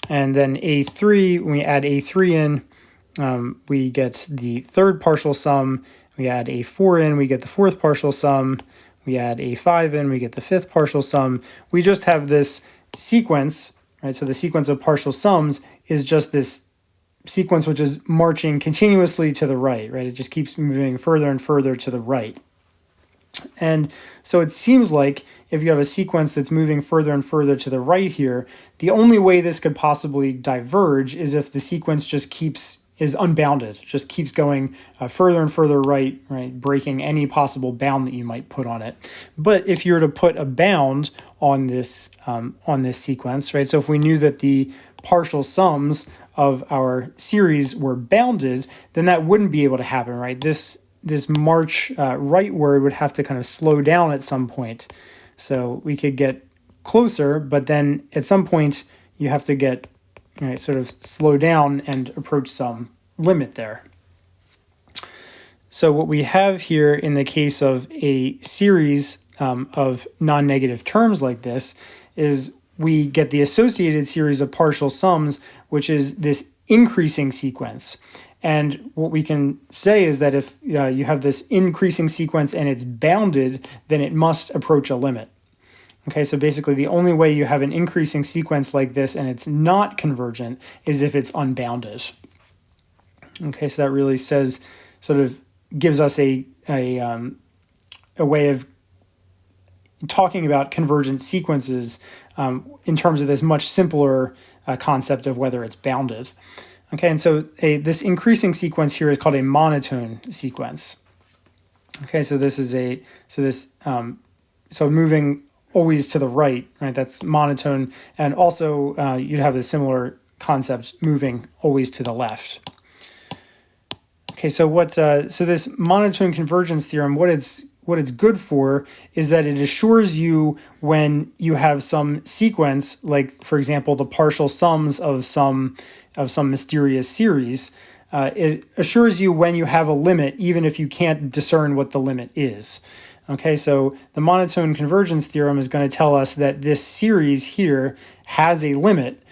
And then A3, when we add A3 in, we get the third partial sum. We add A4 in, we get the fourth partial sum. We add A5 in, we get the fifth partial sum. We just have this sequence, right? So the sequence of partial sums is just this sequence which is marching continuously to the right, right? It just keeps moving further and further to the right. And so it seems like if you have a sequence that's moving further and further to the right here, the only way this could possibly diverge is if the sequence just is unbounded, just keeps going further and further right, breaking any possible bound that you might put on it. But if you were to put a bound on this sequence, right? So if we knew that the partial sums of our series were bounded, then that wouldn't be able to happen, right? This march rightward would have to kind of slow down at some point. So we could get closer, but then at some point you have to get sort of slow down and approach some limit there. So what we have here in the case of a series of non-negative terms like this is we get the associated series of partial sums, which is this increasing sequence. And what we can say is that if you have this increasing sequence and it's bounded, then it must approach a limit. Okay, so basically the only way you have an increasing sequence like this and it's not convergent is if it's unbounded. Okay, so that really gives us a way of talking about convergent sequences in terms of this much simpler concept of whether it's bounded. Okay, and so this increasing sequence here is called a monotone sequence. Okay, so this is so moving always to the right, that's monotone, and also you'd have a similar concept moving always to the left. Okay, so so this monotone convergence theorem, what it's good for is that it assures you when you have some sequence, like for example the partial sums of some mysterious series, it assures you when you have a limit, even if you can't discern what the limit is. Okay, so the monotone convergence theorem is going to tell us that this series here has a limit,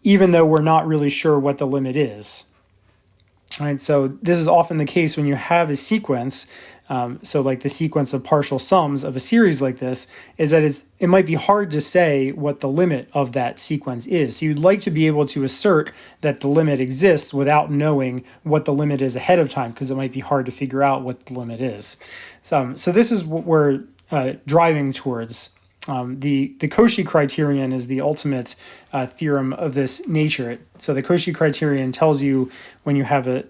even though we're not really sure what the limit is. All right, so this is often the case when you have a sequence, so like the sequence of partial sums of a series like this, is that it might be hard to say what the limit of that sequence is. So you'd like to be able to assert that the limit exists without knowing what the limit is ahead of time, because it might be hard to figure out what the limit is. So this is what we're driving towards the Cauchy criterion is the ultimate theorem of this nature. So the Cauchy criterion tells you when you have a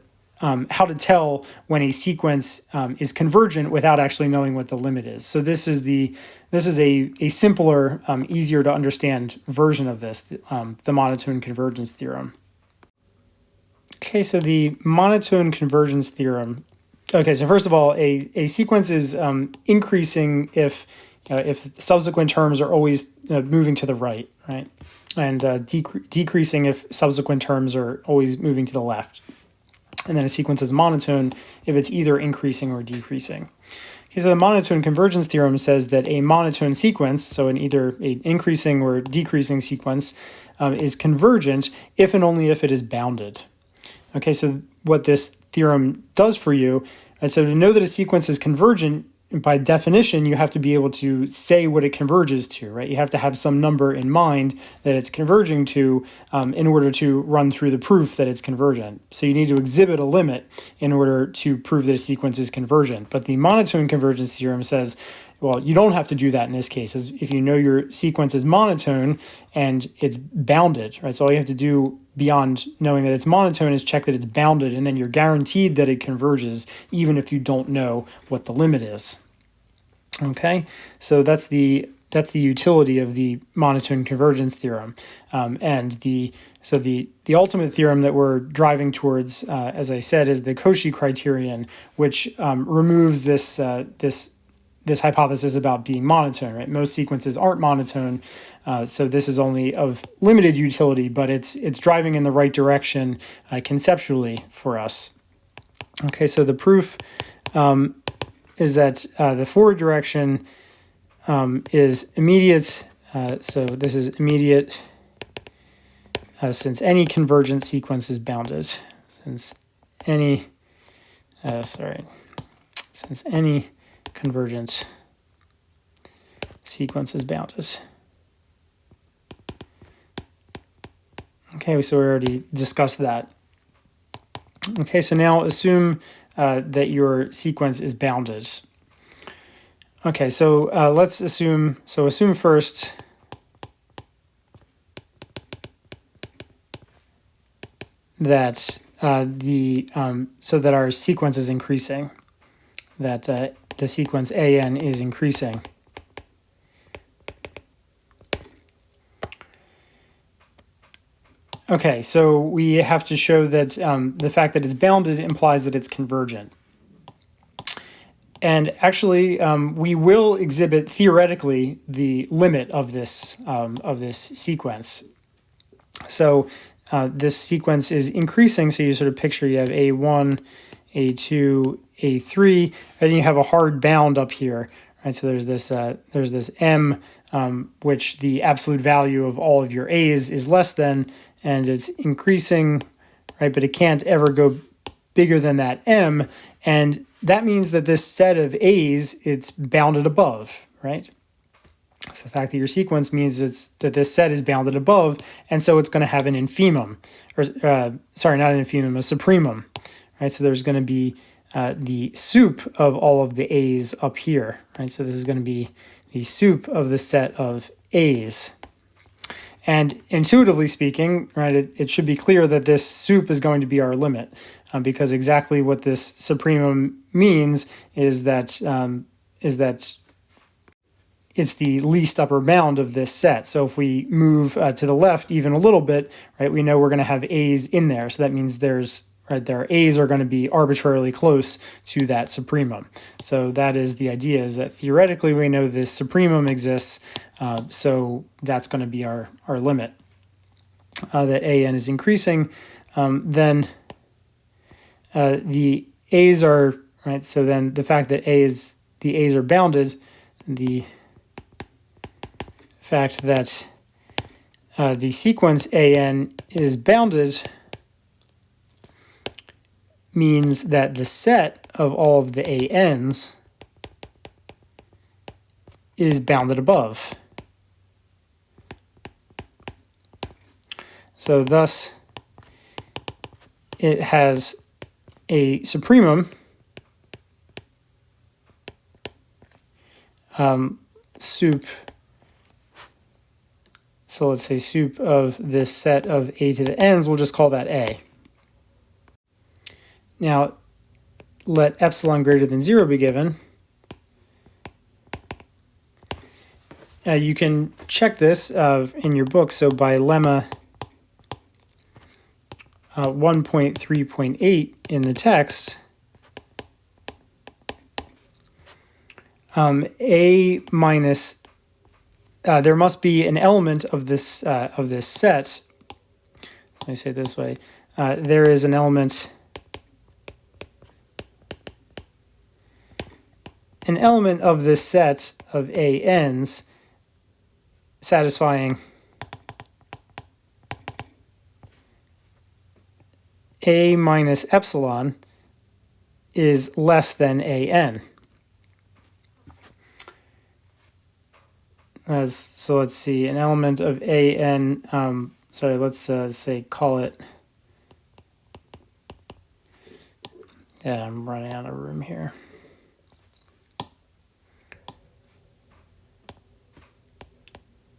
how to tell when a sequence is convergent without actually knowing what the limit is. So this is a simpler, easier to understand version of this, the monotone convergence theorem. Okay, so the monotone convergence theorem. Okay, so first of all, a sequence is increasing if subsequent terms are always moving to the right, and decreasing if subsequent terms are always moving to the left. And then a sequence is monotone if it's either increasing or decreasing. Okay, so the monotone convergence theorem says that a monotone sequence, so an either an increasing or decreasing sequence, is convergent if and only if it is bounded. Okay, so what this theorem does for you, and so to know that a sequence is convergent, by definition, you have to be able to say what it converges to, right? You have to have some number in mind that it's converging to in order to run through the proof that it's convergent. So you need to exhibit a limit in order to prove that a sequence is convergent. But the monotone convergence theorem says, well, you don't have to do that in this case. If you know your sequence is monotone and it's bounded, right? So all you have to do beyond knowing that it's monotone is check that it's bounded, and then you're guaranteed that it converges even if you don't know what the limit is. Okay, so that's the utility of the monotone convergence theorem, and the ultimate theorem that we're driving towards, as I said, is the Cauchy criterion, which removes this hypothesis about being monotone, right? Most sequences aren't monotone, so this is only of limited utility, but it's driving in the right direction conceptually for us. Okay, so the proof is that the forward direction is immediate. So this is immediate since any convergent sequence is bounded. Since any convergent sequence is bounded. Okay, so we already discussed that. Okay, so now assume that your sequence is bounded. Okay, so let's assume first that so that our sequence is increasing, that the sequence AN is increasing. Okay, so we have to show that the fact that it's bounded implies that it's convergent. And actually, we will exhibit theoretically the limit of this sequence. So this sequence is increasing, so you sort of picture you have A1, A2, A3, and then you have a hard bound up here, right? So there's this M, which the absolute value of all of your A's is less than, and it's increasing, right? But it can't ever go bigger than that M, and that means that this set of A's, it's bounded above, right? So the fact that your sequence means that this set is bounded above, and so it's going to have an infimum, or sorry, not an infimum, a supremum, right? So there's going to be the sup of all of the A's up here, right? So this is going to be the sup of the set of A's. And intuitively speaking, right, it should be clear that this sup is going to be our limit, because exactly what this supremum means is that it's the least upper bound of this set. So if we move to the left even a little bit, right, we know we're going to have A's in there. So that means their A's are going to be arbitrarily close to that supremum. So that is the idea, is that theoretically we know this supremum exists, so that's going to be our limit. That AN is increasing, then the A's are, right, so then the fact that the A's are bounded, the fact that the sequence AN is bounded means that the set of all of the ANs is bounded above. So thus it has a supremum sup So let's say sup of this set of a to the n's, we'll just call that A. Now, let epsilon greater than 0 be given. You can check this in your book. So by lemma 1.3.8 in the text, A minus, there must be an element of this set. Let me say it this way. There is an element of this set of ANs satisfying A minus epsilon is less than AN. So let's see, an element of AN, sorry, let's say call it, yeah, I'm running out of room here.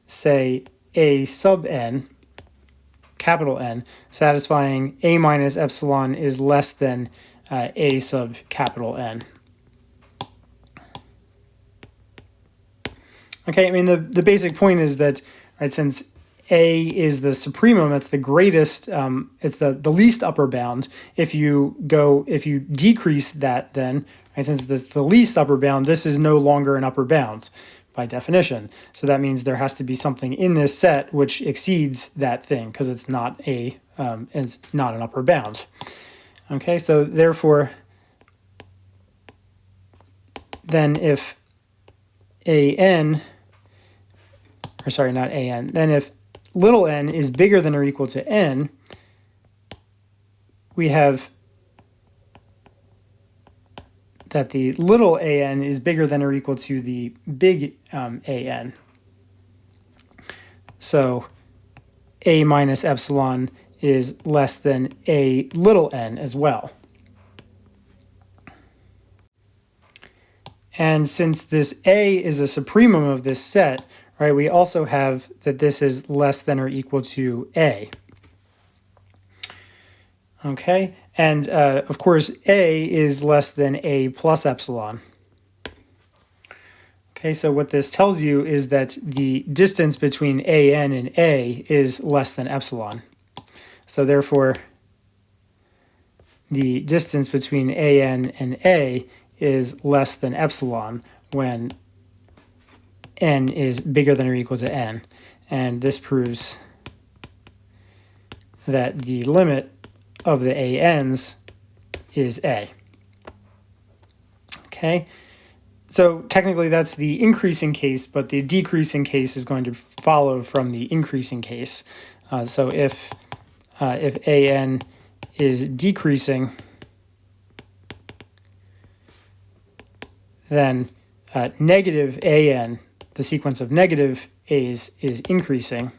Say A sub n, capital N, satisfying A minus epsilon is less than A sub capital N. Okay, I mean, the basic point is that, right, since A is the supremum, it's the greatest, it's the least upper bound. If you decrease that, then, right, since it's the least upper bound, this is no longer an upper bound by definition. So that means there has to be something in this set which exceeds that thing, because it's not it's not an upper bound. Okay, so therefore, then if then if little n is bigger than or equal to n, we have that the little an is bigger than or equal to the big an. So A minus epsilon is less than A little n as well. And since this A is a supremum of this set, right, we also have that this is less than or equal to A. Okay, and of course A is less than A plus epsilon. Okay, so what this tells you is that the distance between AN and A is less than epsilon. So therefore, the distance between AN and A is less than epsilon when n is bigger than or equal to n. And this proves that the limit of the ANs is A. Okay, so technically that's the increasing case, but the decreasing case is going to follow from the increasing case. So if AN is decreasing, then negative AN, the sequence of negative A's, is increasing.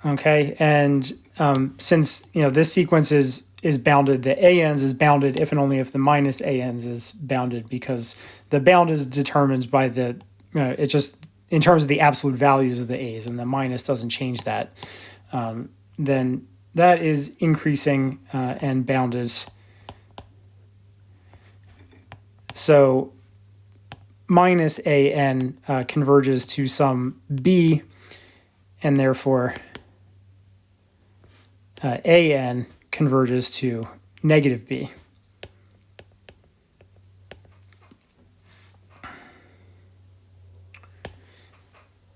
Okay, and since this sequence is bounded, the ANs is bounded if and only if the minus ANs is bounded, because the bound is determined by the it's just in terms of the absolute values of the A's, and the minus doesn't change that. Then that is increasing and bounded. So minus AN converges to some B, and therefore AN converges to negative B.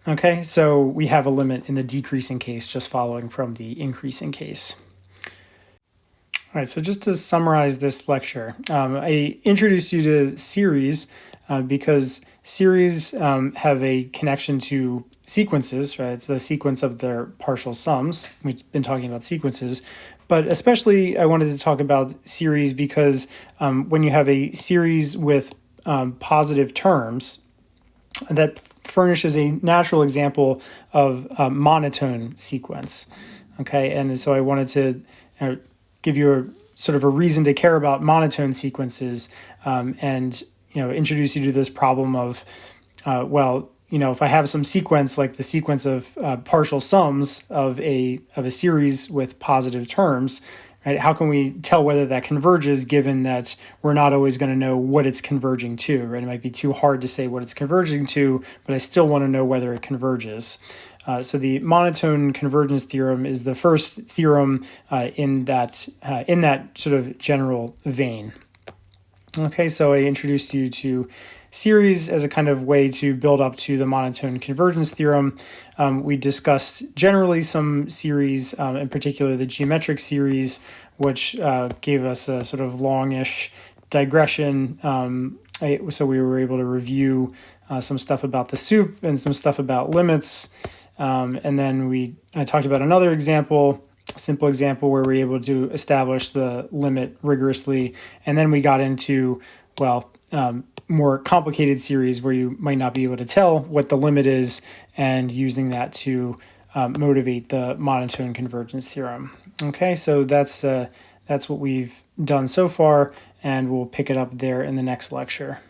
Okay, so we have a limit in the decreasing case just following from the increasing case. All right, so just to summarize this lecture, I introduced you to series because series have a connection to sequences, right? It's the sequence of their partial sums. We've been talking about sequences, but especially I wanted to talk about series because when you have a series with positive terms, that furnishes a natural example of a monotone sequence. Okay, and so I wanted to give you a sort of a reason to care about monotone sequences, and introduce you to this problem of well, if I have some sequence like the sequence of partial sums of a series with positive terms, right? How can we tell whether that converges, given that we're not always going to know what it's converging to, right? It might be too hard to say what it's converging to, but I still want to know whether it converges. So the monotone convergence theorem is the first theorem in that sort of general vein. Okay, so I introduced you to series as a kind of way to build up to the monotone convergence theorem. We discussed generally some series, in particular the geometric series, which gave us a sort of longish digression. So we were able to review some stuff about the soup and some stuff about limits. And then I talked about another example, a simple example where we're able to establish the limit rigorously. And then we got into, more complicated series where you might not be able to tell what the limit is, and using that to motivate the monotone convergence theorem. Okay, so that's what we've done so far, and we'll pick it up there in the next lecture.